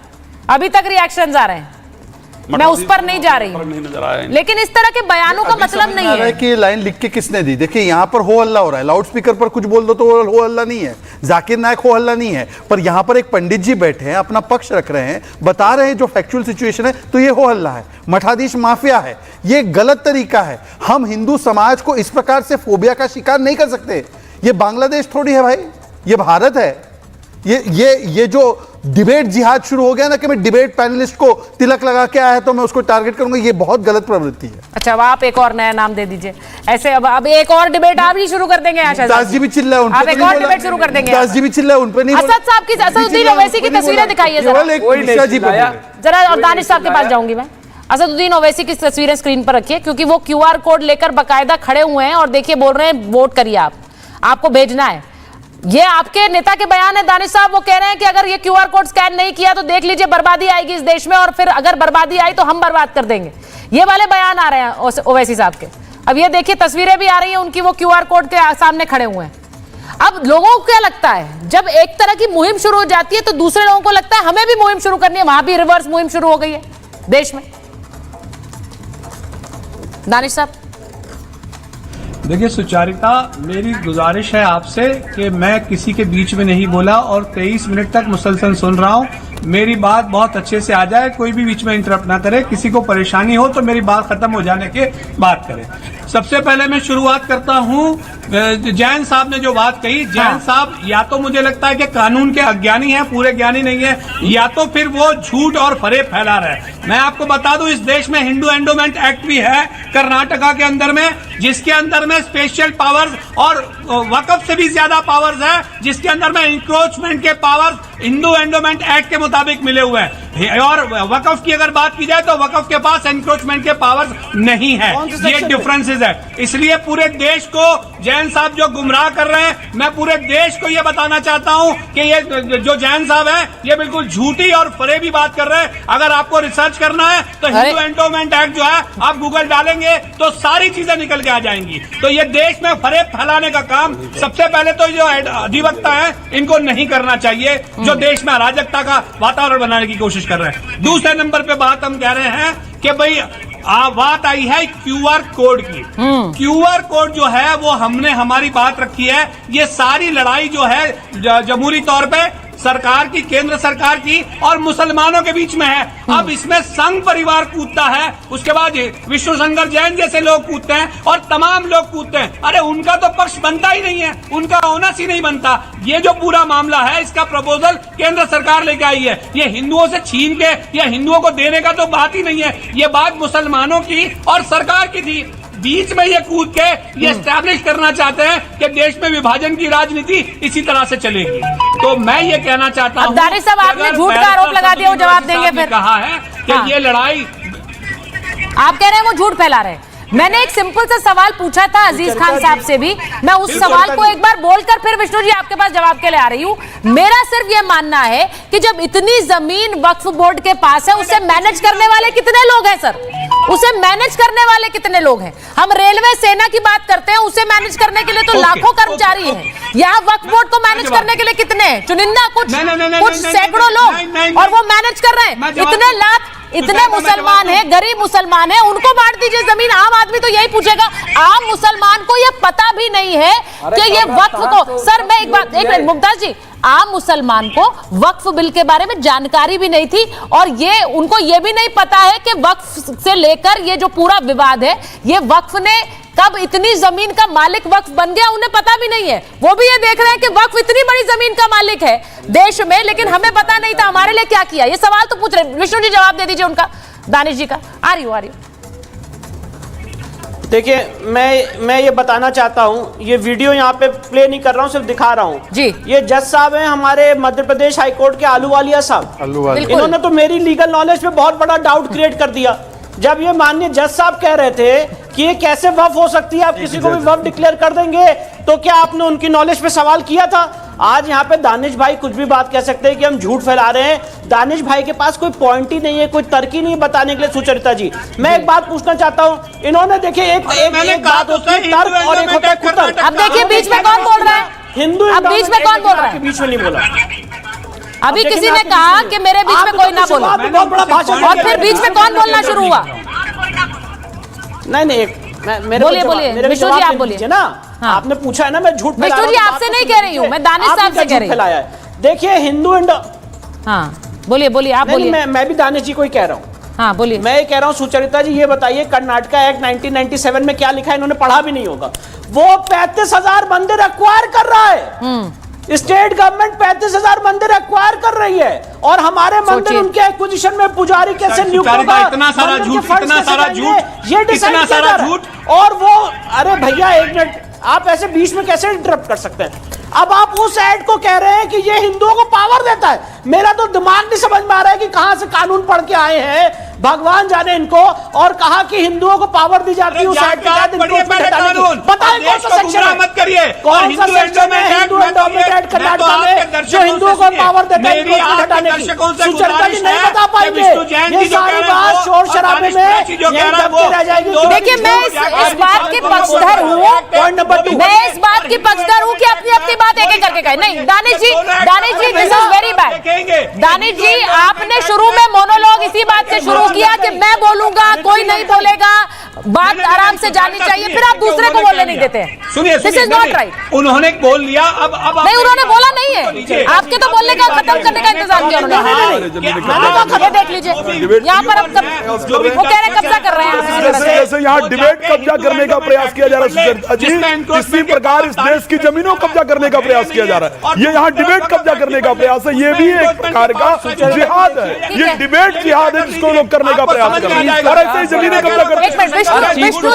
अभी तक रिएक्शंस आ रहे हैं। मैं उस पर नहीं जा रही हूं, लेकिन इस तरह के बयानों का मतलब नहीं है कि लाइन लिख के किसने दी। देखिए यहाँ पर हो हल्ला हो रहा है, लाउड स्पीकर पर कुछ बोल दो तो हो हल्ला नहीं है, जाकिर नायक हो हल्ला नहीं है, पर यहाँ पर एक पंडित जी बैठे हैं, अपना पक्ष रख रहे हैं, बता रहे हैं जो फैक्चुअल सिचुएशन है, तो ये हो हल्ला है, मठाधीश माफिया है, ये गलत तरीका है। हम हिंदू समाज को इस प्रकार से फोबिया का शिकार नहीं कर सकते। ये बांग्लादेश थोड़ी है भाई, ये भारत है। ये जो डिबेट जिहाद शुरू हो गया ना कि मैं डिबेट पैनलिस्ट को तिलक लगा के आया तो मैं उसको टारगेट करूंगा, ये बहुत गलत प्रवृत्ति है। अच्छा, अब आप एक और नया नाम दे दीजिए ऐसे। अब एक और डिबेट आप ही शुरू कर देंगे आशा दास जी भी चिल्लाए उन पे, आप एक और डिबेट शुरू कर देंगे। दास जी भी चिल्लाए उन पे, नहीं असद साहब की, असदुद्दीन ओवैसी की तस्वीरें दिखाइए जरा, और दानिश साहब के पास जाऊंगी मैं। असदुद्दीन ओवैसी की तस्वीरें स्क्रीन पर रखिए, क्योंकि वो QR कोड लेकर बाकायदा खड़े हुए हैं और देखिए बोल रहे हैं वोट करिए, आपको भेजना है। ये आपके नेता के बयान है दानिश साहब, वो कह रहे हैं कि अगर ये QR कोड स्कैन नहीं किया तो देख लीजिए बर्बादी आएगी इस देश में, और फिर अगर बर्बादी आई तो हम बर्बाद कर देंगे। ये वाले बयान आ रहे हैं ओवैसी साहब के। अब ये देखिए तस्वीरें भी आ रही हैं उनकी, वो QR कोड के सामने खड़े हुए हैं। अब लोगों को क्या लगता है, जब एक तरह की मुहिम शुरू हो जाती है तो दूसरे लोगों को लगता है हमें भी मुहिम शुरू करनी है। वहां भी रिवर्स मुहिम शुरू हो गई है देश में। दानिश साहब देखिए सुचारिता, मेरी गुजारिश है आपसे कि मैं किसी के बीच में नहीं बोला और 23 मिनट तक मुसलसल सुन रहा हूं। मेरी बात बहुत अच्छे से आ जाए, कोई भी बीच में इंटरप्ट ना करे। किसी को परेशानी हो तो मेरी बात खत्म हो जाने के बाद करे। सबसे पहले मैं शुरुआत करता हूं, जैन साहब ने जो बात कही, जैन साहब या तो मुझे लगता है कि कानून के अज्ञानी हैं, पूरे ज्ञानी नहीं है, या तो फिर वो झूठ और फरेब फैला रहे हैं। मैं आपको बता दूं, इस देश में हिंदू एंडोमेंट एक्ट भी है कर्नाटका के अंदर में, जिसके अंदर में स्पेशल पावर्स और वक्फ से भी ज्यादा पावर्स है, जिसके अंदर में इंक्रोचमेंट के पावर्स हिंदू एंडोमेंट एक्ट के मुताबिक मिले हुए हैं। और वक्फ की अगर बात की जाए तो वक्फ के पास एनक्रोचमेंट के पावर्स नहीं है। ये डिफरेंसेस है। इसलिए पूरे देश को जैन साहब जो गुमराह कर रहे हैं, मैं पूरे देश को ये बताना चाहता हूं कि ये जो जैन साहब है ये बिल्कुल झूठी और फरेबी बात कर रहे हैं। अगर आपको रिसर्च करना है तो हिंदू एंडोमेंट एक्ट जो है आप गूगल डालेंगे तो सारी चीजें निकल के आ जाएंगी। तो ये देश में फरेब फैलाने का काम सबसे पहले तो जो अधिवक्ता है इनको नहीं करना चाहिए, जो देश में अराजकता का वातावरण बनाने की कोशिश कर रहे हैं। दूसरे नंबर पे बात हम कह रहे हैं कि भाई बात आई है QR कोड की। QR कोड जो है वो हमने हमारी बात रखी है। ये सारी लड़ाई जो है जमहूरी तौर पे सरकार की, केंद्र सरकार की और मुसलमानों के बीच में है। अब इसमें संघ परिवार कूदता है, उसके बाद विष्णु शंकर जैन जैसे लोग कूदते हैं और तमाम लोग कूदते हैं। अरे उनका तो पक्ष बनता ही नहीं है, उनका ओनस ही नहीं बनता। ये जो पूरा मामला है इसका प्रपोजल केंद्र सरकार लेके आई है। ये हिंदुओं से छीन के या हिंदुओं को देने का तो बात ही नहीं है, ये बात मुसलमानों की और सरकार की थी। बीच में ये कूद के ये एस्टैब्लिश करना चाहते हैं कि देश में विभाजन की राजनीति इसी तरह से चलेगी। तो मैं ये कहना चाहता हूं, दानिश साहब आपने झूठ का आरोप लगा दिया, वो जवाब देंगे फिर। कहा है कि ये लड़ाई, आप कह रहे हैं वो झूठ फैला रहे हैं। मैंने एक सिंपल सा सवाल पूछा था अजीज खान साहब से भी, मैं उस सवाल को एक बार बोलकर फिर विष्णु जी आपके पास जवाब के लिए आ रही हूँ। मेरा सिर्फ ये मानना है कि जब इतनी जमीन वक्फ बोर्ड के पास है, उसे मैनेज करने वाले कितने लोग हैं सर? उसे मैनेज करने वाले कितने लोग हैं? हम रेलवे सेना की बात करते हैं, उसे मैनेज करने के लिए तो लाखों कर्मचारी हैं। यहाँ वक्फ बोर्ड को मैनेज करने के लिए कितने हैं? चुनिंदा कुछ सैकड़ों लोग, और वो मैनेज कर रहे हैं। इतने लाख, इतने मुसलमान हैं, गरीब मुसलमान हैं, उनको बांट दीजिए जमीन। आम आदमी तो यही पूछेगा। आम मुसलमान को ये पता भी नहीं है कि ये वक्फ को, सर मैं एक बात, एक मिनट मुमताज जी, आम मुसलमान को वक्फ बिल के बारे में जानकारी भी नहीं थी, और ये उनको ये भी नहीं पता है कि वक्फ से लेकर ये जो पूरा विवाद है, ये वक्फ ने कब इतनी जमीन का मालिक वक्फ बन गया, उन्हें पता भी नहीं है। वो भी ये देख रहे हैं कि वक्फ इतनी बड़ी जमीन का मालिक है देश में, लेकिन हमें पता नहीं था हमारे लिए क्या किया। ये सवाल तो पूछ रहे, विष्णु जी जवाब दे दीजिए उनका। दानिश जी का। आ रही हूँ। देखिए, मैं ये बताना चाहता हूं, ये वीडियो यहाँ पे प्ले नहीं कर रहा हूं, सिर्फ दिखा रहा हूं जी। ये जज साहब हैं हमारे मध्य प्रदेश हाईकोर्ट के आलूवालिया साहब। इन्होंने तो मेरी लीगल नॉलेज पे बहुत बड़ा डाउट क्रिएट कर दिया जब ये माननीय जज साहब कह रहे थे कि ये कैसे वफ हो सकती है, आप किसी को भी वफ डिक्लेयर कर देंगे। तो क्या आपने उनकी नॉलेज पे सवाल किया था? आज यहाँ पे दानिश भाई कुछ भी बात कह सकते हैं कि हम झूठ फैला रहे हैं। दानिश भाई के पास कोई पॉइंट ही नहीं है, कोई तर्क ही नहीं बताने के लिए। सुचरिता जी, मैं एक बात पूछना चाहता हूँ, इन्होंने देखिए एक बात होती है तर्क और एक होता है कुतर्क। अब देखिए बीच में कौन बोल रहा है? हिंदू अब बीच में कौन बोल रहा है? बीच में नहीं बोला। अभी किसी ने कहा कि मेरे बीच में कोई ना बोला, और फिर बीच में कौन बोलना शुरू हुआ? नहीं, बोलिए विष्णु जी, आप बोलिए ना। आपने पूछा है ना, मैं झूठ विष्णु जी आपसे नहीं कह रही हूँ, मैं दानिश साहब से कह रही हूँ। देखिए हिंदू बोलिए आप बोलिए। मैं भी दानिश जी को ही कह रहा हूँ। हाँ बोलिए। मैं ये कह रहा हूँ सुचरिता जी, ये बताइए कर्नाटका एक्ट 1997 में क्या लिखा है? इन्होंने पढ़ा भी नहीं होगा। वो 35,000 मंदिर एक्वायर कर रहा है। स्टेट गवर्नमेंट 35,000 मंदिर एक्वायर कर रही है, और हमारे मंदिर उनके एक्विजिशन में पुजारी कैसे नियुक्त होगा, इतना सारा झूठ, ये डिसाइड किया जा रहा है। और वो, अरे भैया एक मिनट, आप ऐसे बीच में कैसे इंटरप्ट कर सकते हैं? अब आप उस ऐड को कह रहे हैं कि ये हिंदुओं को पावर देता है। मेरा तो दिमाग नहीं समझ में आ रहा है कि कहां से कानून पढ़ के आए हैं, भगवान जाने इनको। और कहा कि हिंदुओं को पावर दी जाती है उस ऐड के तहत इनको हटाने की। बताएं कौन सा सेक्शन है? मत करिए। कौन सा सेक्शन है हिंदू एंडोमेंट एक्ट कर्नाटका में जो हिंदुओं को पावर देता है इनको हटाने की? सुचरिता जी नहीं बता पाएंगे। ये सारी बात शोर शराबे में रह जाएगी। देखिए, मैं इस बात की पक्षधर हूँ, पॉइंट नंबर 2, मैं इस बात की पक्षधर हूँ कि अपनी अपनी बात एक एक करके कहे। नहीं Danish ji, this is very bad. Danish ji, आपने शुरू में मोनोलॉग इसी बात से शुरू किया कि मैं बोलूंगा, कोई नहीं बोलेगा, बात आराम से जानी चाहिए, फिर आप दूसरे को बोलने नहीं देते हैं। सुनिए, दिस इज नॉट राइट। उन्होंने बोल लिया, अब नहीं, उन्होंने बोला नहीं है। आपके तो बोलने का खत्म करने का इंतजाम किया उन्होंने। ये देख लीजिए, यहाँ पर अब वो कह रहे कब्जा कर रहे हैं। जैसे यहाँ डिबेट कब्जा करने का प्रयास किया जा रहा है, इसी प्रकार इस देश की जमीनों कब्जा करने का प्रयास किया जा रहा है। ये यहाँ डिबेट कब्जा करने का प्रयास है, ये भी एक प्रकार का जिहाद है। ये डिबेट जिहाद है जिसको लोग करने का प्रयास कर रहे हैं, और ऐसे ही जमीनें कब्जा करते हैं। विष्णु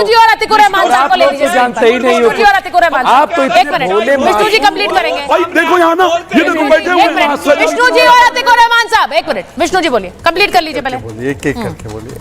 जी और अतिकुर रहमान साहब को ले लीजिए। जानते ही नहीं हो विष्णु जी और अतिकुर रहमान साहब, आप तो एक मिनट, विष्णु जी कंप्लीट करेंगे। भाई देखो यहाँ ना, ये देखो बैठे हुए हैं। विष्णु जी और अतिकुर रहमान साहब, एक मिनट, विष्णु जी बोलिए, कंप्लीट कर लीजिए पहले। एक एक करके बोलिए।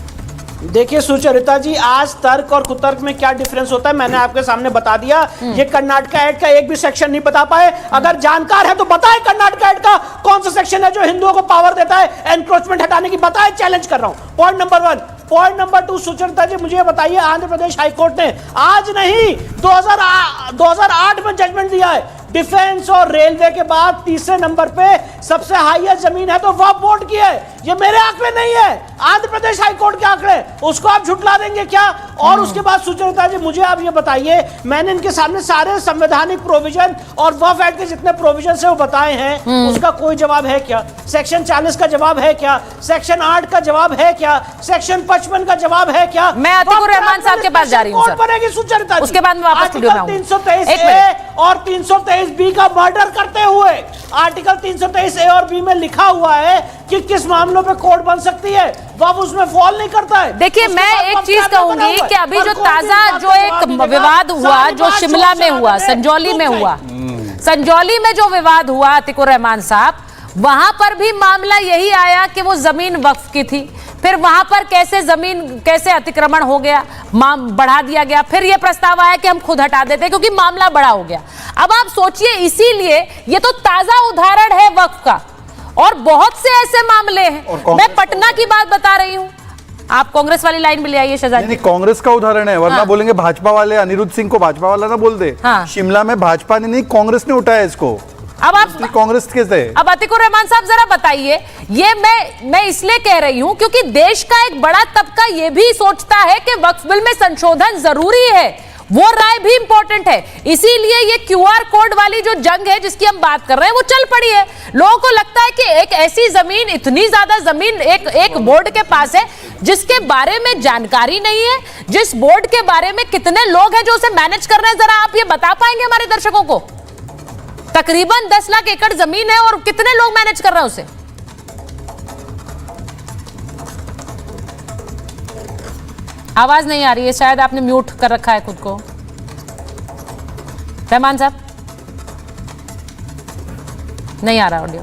देखिए सुचरिता जी, आज तर्क और कुतर्क में क्या डिफरेंस होता है मैंने आपके सामने बता दिया। ये कर्नाटका एक्ट का एक भी सेक्शन नहीं बता पाए। अगर जानकार है तो बताएं कर्नाटका एक्ट का कौन सा सेक्शन है जो हिंदुओं को पावर देता है एनक्रोचमेंट हटाने की, बताएं, चैलेंज कर रहा हूं। Point number 1। Point number 2, Sucharita ji मुझे बताइए, आंध्र प्रदेश हाईकोर्ट ने आज नहीं 2008 में जजमेंट दिया है, डिफेंस और रेलवे के बाद तीसरे नंबर पे सबसे हाईएस्ट जमीन है तो वह बोर्ड की है। ये मेरे आंकड़े नहीं है, आंध्र प्रदेश हाईकोर्ट के आंकड़े, उसको आप झुटला देंगे क्या? और उसके बाद सुचरिता जी मुझे आप ये बताइए, मैंने इनके सामने सारे संवैधानिक प्रोविजन और वफ एक्ट के जितने प्रोविजन है वो बताए हैं, उसका कोई जवाब है क्या? सेक्शन 40 का जवाब है क्या? सेक्शन 8 का जवाब है क्या? सेक्शन 55 का जवाब है क्या? मैं अतिकुर रहमान साहब के पास जा रही हूं सर, बनेगी सुचरिता जी, उसके बाद मैं वापस स्टूडियो में आऊंगी। 323A और 323B का मर्डर करते हुए आर्टिकल 323A और B में लिखा हुआ है कि किस मामलों पे कोर्ट बन सकती है, वह उसमें फॉल नहीं करता है। देखिए, मैं एक चीज कहूंगी कि अभी जो ताजा जो एक विवाद हुआ जो शिमला में हुआ, संजौली में हुआ, संजौली में जो विवाद हुआ अतिकुर रहमान साहब, वहां पर भी मामला यही आया कि वो जमीन वक्फ की थी, फिर वहां पर कैसे अतिक्रमण हो गया, बढ़ा दिया गया, फिर यह प्रस्ताव आया कि हम खुद हटा देते क्योंकि मामला बड़ा हो गया। अब आप सोचिए, इसीलिए ये तो ताजा उदाहरण है वक्फ का, और बहुत से ऐसे मामले हैं। मैं पटना की बात बता रही हूं, आप कांग्रेस वाली लाइन में ले आइए शहजाद। नहीं, कांग्रेस का उदाहरण है, वरना बोलेंगे भाजपा वाले अनिरुद्ध सिंह को भाजपा वाला ना बोल दे। शिमला में भाजपा ने नहीं, कांग्रेस ने उठाया इसको। अब आप कांग्रेस कैसे? अब अतिकुर रहमान साहब जरा बताइए, ये मैं इसलिए कह रही हूं क्योंकि देश का एक बड़ा तबका ये भी सोचता है कि वक्फ बिल में संशोधन जरूरी है, वो राय भी इंपॉर्टेंट है। इसीलिए ये क्यूआर कोड वाली जो जंग है जिसकी हम बात कर रहे हैं वो चल पड़ी है। लोगों को लगता है कि एक ऐसी जमीन, इतनी ज्यादा जमीन एक बोर्ड के पास है जिसके बारे में जानकारी नहीं है, जिस बोर्ड के बारे में कितने लोग हैं जो उसे मैनेज कर रहे हैं, जरा आप ये बता पाएंगे हमारे दर्शकों को? तकरीबन 10 लाख एकड़ जमीन है और कितने लोग मैनेज कर रहे हैं उसे? आवाज नहीं आ रही है, शायद आपने म्यूट कर रखा है खुद को। रहमान साहब, नहीं आ रहा ऑडियो।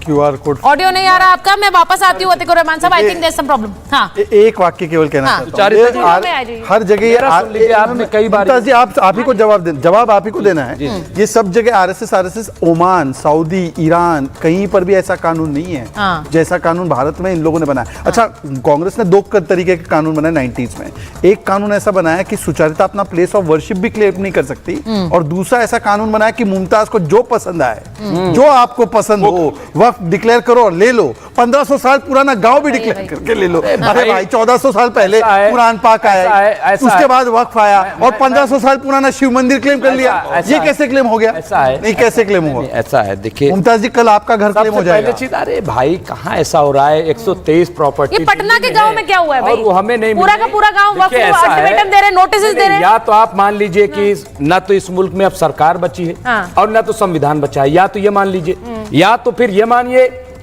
QR कोड ऑडियो नहीं आ रहा आपका। मैं वापस आती हूँ अतिक रहमान साहब, I think there some problem. हाँ, एक वाक्य केवल कहना हाँ, चाहता हूँ, हर जगह आपने कई बार जी आप ही को जवाब आप ही को देना है। ये सब जगह आरएसएस ओमान, सऊदी, ईरान, कहीं पर भी ऐसा कानून नहीं है जैसा कानून भारत में इन लोगों ने बनाया। अच्छा, कांग्रेस ने दो तरीके के कानून बनाए 90s में। एक कानून ऐसा बनाया कि सुचरिता अपना प्लेस ऑफ वर्शिप भी क्लेम नहीं कर सकती, और दूसरा ऐसा कानून बनाया कि मुमताज को जो पसंद आए, जो आपको पसंद हो, वक्त डिक्लेयर करो और ले लो। 1500 साल पुराना गांव भी डिक्लेयर करके ले लो। अरे भाई, 1400 साल पहले कुरान पाक आया, उसके बाद वक्फ आया, और 1500 साल पुराना शिव मंदिर क्लेम कर लिया। ये कैसे क्लेम हो गया? ऐसा है नहीं, कैसे क्लेम हुआ? ऐसा है, देखिए मुमताज जी, कल आपका घर क्लेम हो जाएगा। अरे भाई, कहाँ ऐसा हो रहा है? 123 प्रॉपर्टी ये पटना के गांव में क्या हुआ है भाई? और वो हमें नहीं, पूरा का पूरा गांव वक्फ अल्टीमेटम दे रहे, नोटिस दे रहे। या तो आप मान लीजिए कि न तो इस मुल्क में अब सरकार बची है और न तो संविधान बचा है, या तो ये मान लीजिए, या तो फिर ये मानिए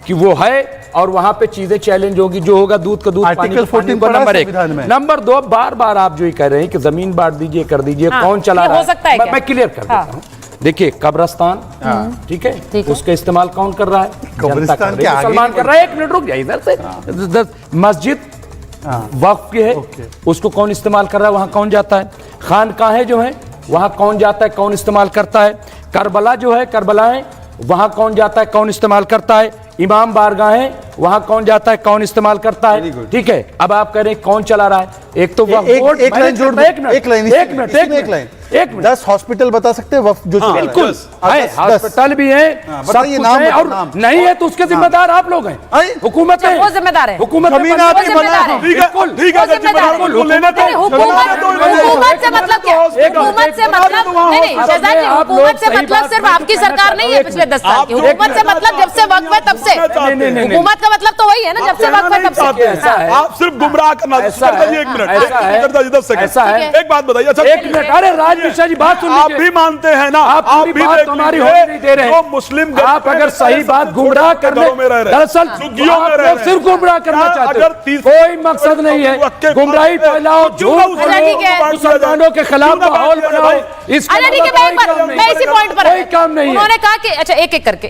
कि वो है और वहां पे चीजें चैलेंज होगी, जो होगा दूध का दूध, पानी का पानी। नंबर 1। नंबर 2, बार बार आप जो ही कह रहे हैं कि जमीन बांट दीजिए, कर दीजिए, कौन चला रहा है? मैं क्लियर कर देता हूँ। देखिए, कब्रिस्तान, ठीक है, उसका इस्तेमाल कौन कर रहा है? कब्रिस्तान के आगे मुसलमान कर रहा है। 1 मिनट रुक जाइए इधर से। मस्जिद वक्फ की है, उसको कौन इस्तेमाल कर रहा है? वहां कौन जाता है? खानकाहें जो है वहां कौन जाता है, कौन इस्तेमाल करता है? करबला जो है, करबलाएं, वहां कौन जाता है, कौन इस्तेमाल करता है? इमाम बारगाहें, वहां कौन जाता है, कौन इस्तेमाल करता है? ठीक है, अब आप कह रहे हैं कौन चला रहा है? एक तो एक लाइन जोड़ दो, एक लाइन 10 हॉस्पिटल बता सकते हैं वक्फ जो चला रहा है? बिल्कुल, हॉस्पिटल भी है, सब कुछ है, और नहीं है तो उसके जिम्मेदार आप लोग हैं, हुकूमत है, वो जिम्मेदार है, हुकूमत जमीन आपकी बना है। ठीक है, हुकूमत से मतलब क्या? हुकूमत से मतलब नहीं, शहजाद जी, हुकूमत से मतलब सिर्फ आपकी सरकार नहीं है पिछले 10 साल की। हुकूमत से मतलब जब से वक्फ है तब से। हुकूमत का मतलब तो वही है ना, जब से वक्फ है तब से। आप सिर्फ गुमराह करना। एक मिनट, ऐसा है। एक बात बताइए। अच्छा, 1 मिनट। अरे राज मिश्रा जी, बात सुन लीजिए। आप भी मानते हैं ना, आप भी बात हमारी होने नहीं दे रहे हैं। मुस्लिम आप अगर सही बात गुमराह करने, दरअसल सिर्फ गुमराह करना चाहते हो, कोई मकसद नहीं है। गुमराही फैलाओ, झूठ बोलो, मुसलमानों के खिलाफ माहौल बनाओ, इसके मैं इसी पॉइंट पर कोई काम नहीं है। उन्होंने कहा कि अच्छा एक एक करके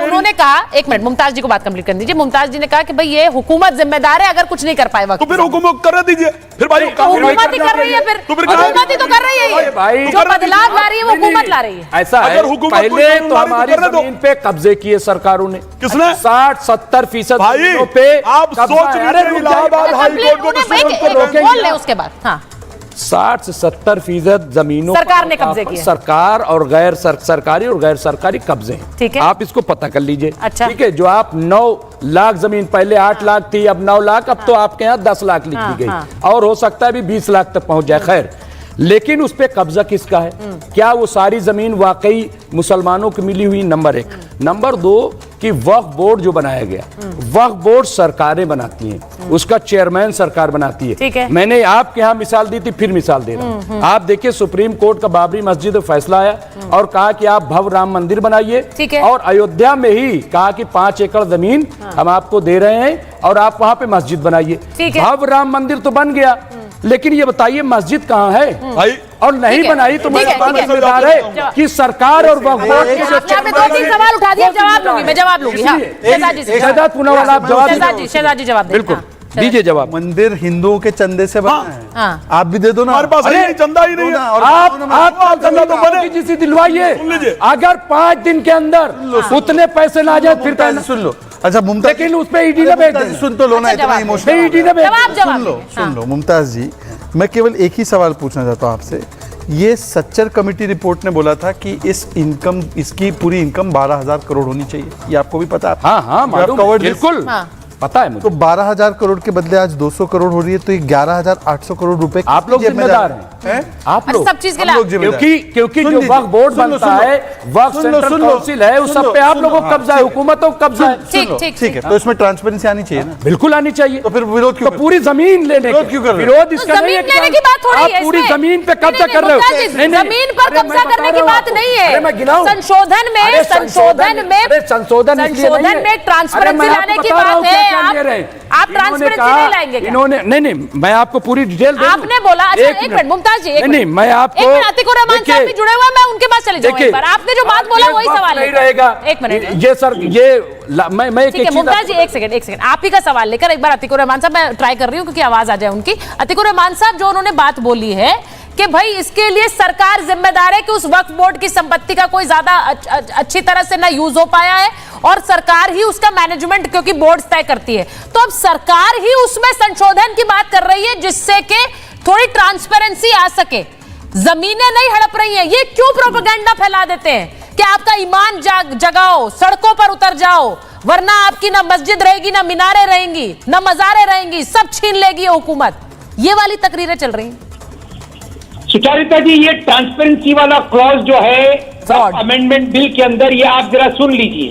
उन्होंने कहा 1 मिनट, मुमताज जी को बात कंप्लीट कर दीजिए। मुमताज जी ने कहा कि भाई ये हुकूमत जिम्मेदार है अगर कुछ नहीं कर पाए वक्त, तो फिर हुकूमत कर दीजिए। फिर भाई हुकूमत ही कर रही है, फिर हुकूमत ही तो कर रही है। भाई जो बदलाव ला रही है वो हुकूमत ला रही है। ऐसा है, पहले तो हमारी जमीन पे कब्जे किए सरकारों ने। किसने? 60-70% भाई पे आप सोच लीजिए, इलाहाबाद हाई कोर्ट को बोल ले उसके बाद। हाँ, 60 से 70% जमीनों सरकार ने कब्जे किए। सरकार और गैर सरकारी और गैर सरकारी कब्जे हैं। ठीक है, आप इसको पता कर लीजिए। अच्छा, ठीक है, जो आप 9 लाख जमीन, पहले 8 लाख थी, अब 9 लाख, अब तो आपके यहाँ 10 लाख लिख दी गई, और हो सकता है भी 20 लाख तक पहुंच जाए। खैर, लेकिन उस पे कब्जा किसका है? क्या वो सारी जमीन वाकई मुसलमानों की मिली हुई? नंबर 1। नंबर 2 कि वक्फ बोर्ड जो बनाया गया, वक्फ बोर्ड सरकारें बनाती हैं, उसका चेयरमैन सरकार बनाती है। ठीक है, मैंने आपके यहाँ मिसाल दी थी, फिर मिसाल दे रहा हूं। आप देखिए, सुप्रीम कोर्ट का बाबरी मस्जिद फैसला आया और कहा कि आप भव्य राम मंदिर बनाइए, और अयोध्या में ही कहा कि 5 एकड़ जमीन हम आपको दे रहे हैं और आप वहां पे मस्जिद बनाइए। भव्य राम मंदिर तो बन गया, लेकिन ये बताइए मस्जिद कहाँ है भाई? और नहीं बनाई तो जिम्मेदार है कि सरकार और वक्फ बोर्ड के जो 2-3 सवाल उठा दिए, जवाब लूंगी मैं, जवाब लूंगी। हाँ, शहजाद पूनावाला, आप जवाब शहजाद जवाब बिल्कुल दीजिए जवाब। मंदिर हिंदुओं के चंदे से बना है, आप भी दे दो ना। हमारे पास चंदा ही नहीं है। आप चंदा तो बने जिसे दिलवाइए, अगर 5 दिन के अंदर उतने पैसे ना जाए फिर सुन लो। अच्छा मुमताज, लेकिन उस पे ईडी ने सुन तो लो ना, इतना इमोशनल सुन लो। मुमताज जी, मैं केवल एक ही सवाल पूछना चाहता हूँ आपसे। ये सच्चर कमेटी रिपोर्ट ने बोला था कि इसकी पूरी इनकम 12,000 करोड़ होनी चाहिए, ये आपको भी पता है? हाँ, बिल्कुल पता है मुझे। तो 12,000 करोड़ के बदले आज 200 करोड़ हो रही है, तो ये 11,800 करोड़ रुपए आप लोग जिम्मेदार हैं। आप लोग सब चीज के लिए क्योंकि जो वक्फ बोर्ड बनता है, वक्फ सेंट्रल काउंसिल है, उस सब पे आप लोगों को कब्जा है, हुकूमतों को कब्जा है। ठीक है, तो इसमें ट्रांसपेरेंसी आनी चाहिए ना। बिल्कुल आनी चाहिए। तो फिर विरोध क्यों? तो पूरी जमीन लेने विरोध क्यों कर रहे हो? विरोध इसका नहीं है जमीन लेने की बात हो रही है, आप पूरी इसमें। जमीन पे कब्जा कर रहे हो। जमीन पर कब्जा करने की बात नहीं है। मैं गिनाऊं? संशोधन में ट्रांसपेरेंसी लाने की बात है। आप ट्रांसपेरेंसी नहीं लाएंगे क्या? इन्होंने नहीं, मैं आपको पूरी डिटेल दे दूं। आपने बोला, अच्छा एक मिनट मुमताज जी, नहीं, मैं आपको अतीकुर रहमान साहब भी जुड़े हुए हैं, मैं उनके पास चले जाऊंगा एक बार। आपने जो बात बोला वही सवाल नहीं रहेगा। एक मिनट ये सर, मैं ठीक है मुमताज जी, एक सेकंड आप ही का सवाल लेकर एक बार अतीकुर रहमान साहब, मैं ट्राई कर रही हूँ क्योंकि आवाज आ जाए उनकी। अतीकुर रहमान साहब, जो उन्होंने बात बोली है कि भाई इसके लिए सरकार जिम्मेदार है कि उस वक्फ बोर्ड की संपत्ति का कोई ज्यादा अच्छी तरह से ना यूज हो पाया है और सरकार ही उसका मैनेजमेंट क्योंकि बोर्ड तय करती है, तो अब सरकार ही उसमें संशोधन की बात कर रही है जिससे कि थोड़ी ट्रांसपेरेंसी आ सके। जमीनें नहीं हड़प रही हैं, ये क्यों प्रोपेगेंडा फैला देते हैं कि आपका ईमान जगाओ, सड़कों पर उतर जाओ, वरना आपकी ना मस्जिद रहेगी, ना मीनारें रहेंगी, ना मजारें रहेंगी, सब छीन लेगी हुकूमत। ये वाली तकरीरें चल रही हैं। सुचारिता जी, ये ट्रांसपेरेंसी वाला क्लॉज जो है अमेंडमेंट बिल के अंदर, ये आप जरा सुन लीजिए।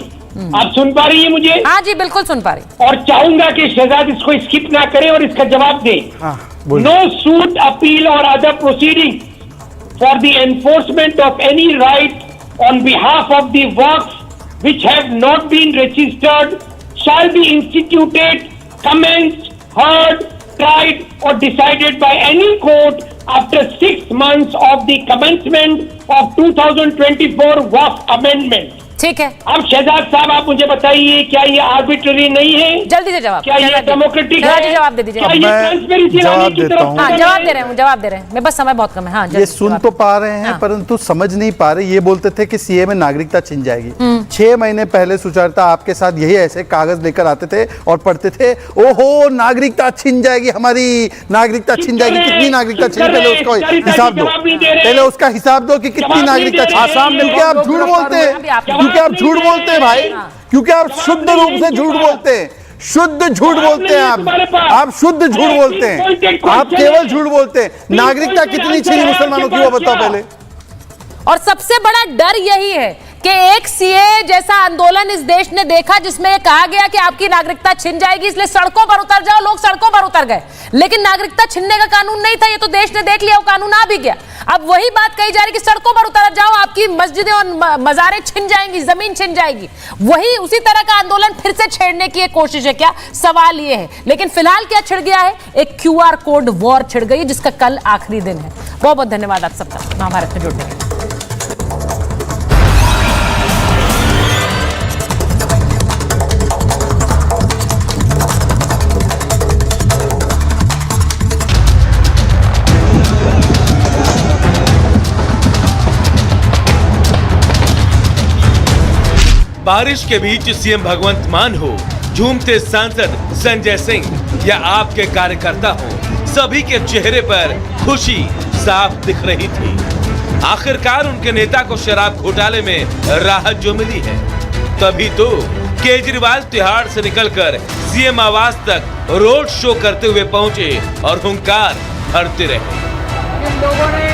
आप सुन पा रही है मुझे? हाँ जी बिल्कुल सुन पा रही। और चाहूंगा कि शहजाद इसको स्किप ना करे और इसका जवाब दे। नो सूट, अपील और other proceeding for the enforcement of any right on behalf of the works which have not been registered shall be instituted, commenced, heard, tried or decided by any court after 6 months of the commencement of 2024 WAF amendment. ठीक है। अब शहजाद साहब आप मुझे बताइए, क्या ये arbitrary नहीं है? जल्दी से जवाब। क्या ये डेमोक्रेटिक है? जवाब दे दीजिए। क्या ये ट्रांसपेरेंसी लाने की तरफ? हाँ जवाब दे रहे हैं मैं, बस समय बहुत कम है। हाँ ये सुन तो पा रहे हैं परंतु समझ नहीं पा रहे। ये बोलते थे कि सीए में नागरिकता छिन जाएगी। 6 महीने पहले सुचारिता आपके साथ यही ऐसे कागज लेकर आते थे और पढ़ते थे, ओहो नागरिकता छिन जाएगी हमारी, नागरिकता छिन जाएगी। कितनी नागरिकता छिन, पहले उसका हिसाब दो, पहले उसका हिसाब दो कि कितनी नागरिकता आसाम में। क्या आप झूठ बोलते हैं? क्योंकि आप झूठ बोलते हैं भाई, क्योंकि आप शुद्ध रूप से झूठ बोलते हैं, शुद्ध झूठ बोलते हैं आप शुद्ध झूठ बोलते हैं, आप केवल झूठ बोलते हैं। नागरिकता कितनी छिनी मुसलमानों की वो बताओ पहले। और सबसे बड़ा डर यही है कि एक सीए जैसा आंदोलन इस देश ने देखा जिसमें यह कहा गया कि आपकी नागरिकता छिन जाएगी, इसलिए सड़कों पर उतर जाओ। लोग सड़कों पर उतर गए, लेकिन नागरिकता छीनने का कानून नहीं था। ये तो देश ने देख लिया, वो कानून आ भी गया। अब वही बात कही जा रही कि सड़कों पर उतर जाओ, आपकी मस्जिदें और मजारें छिन जाएंगी, जमीन छिन जाएगी। वही उसी तरह का आंदोलन फिर से छेड़ने की एक कोशिश है क्या? सवाल ये है। लेकिन फिलहाल क्या छिड़ गया है? एक QR कोड वॉर छिड़ गई, जिसका कल आखिरी दिन है। बहुत बहुत धन्यवाद आप सबका महाभारत में जुड़ने के लिए। बारिश के बीच सीएम भगवंत मान हो, झूमते सांसद संजय सिंह या आपके कार्यकर्ता हो, सभी के चेहरे पर खुशी साफ दिख रही थी। आखिरकार उनके नेता को शराब घोटाले में राहत जो मिली है। तभी तो केजरीवाल तिहाड़ से निकलकर सीएम आवास तक रोड शो करते हुए पहुंचे और हुंकार भरते रहे। इन लोगों ने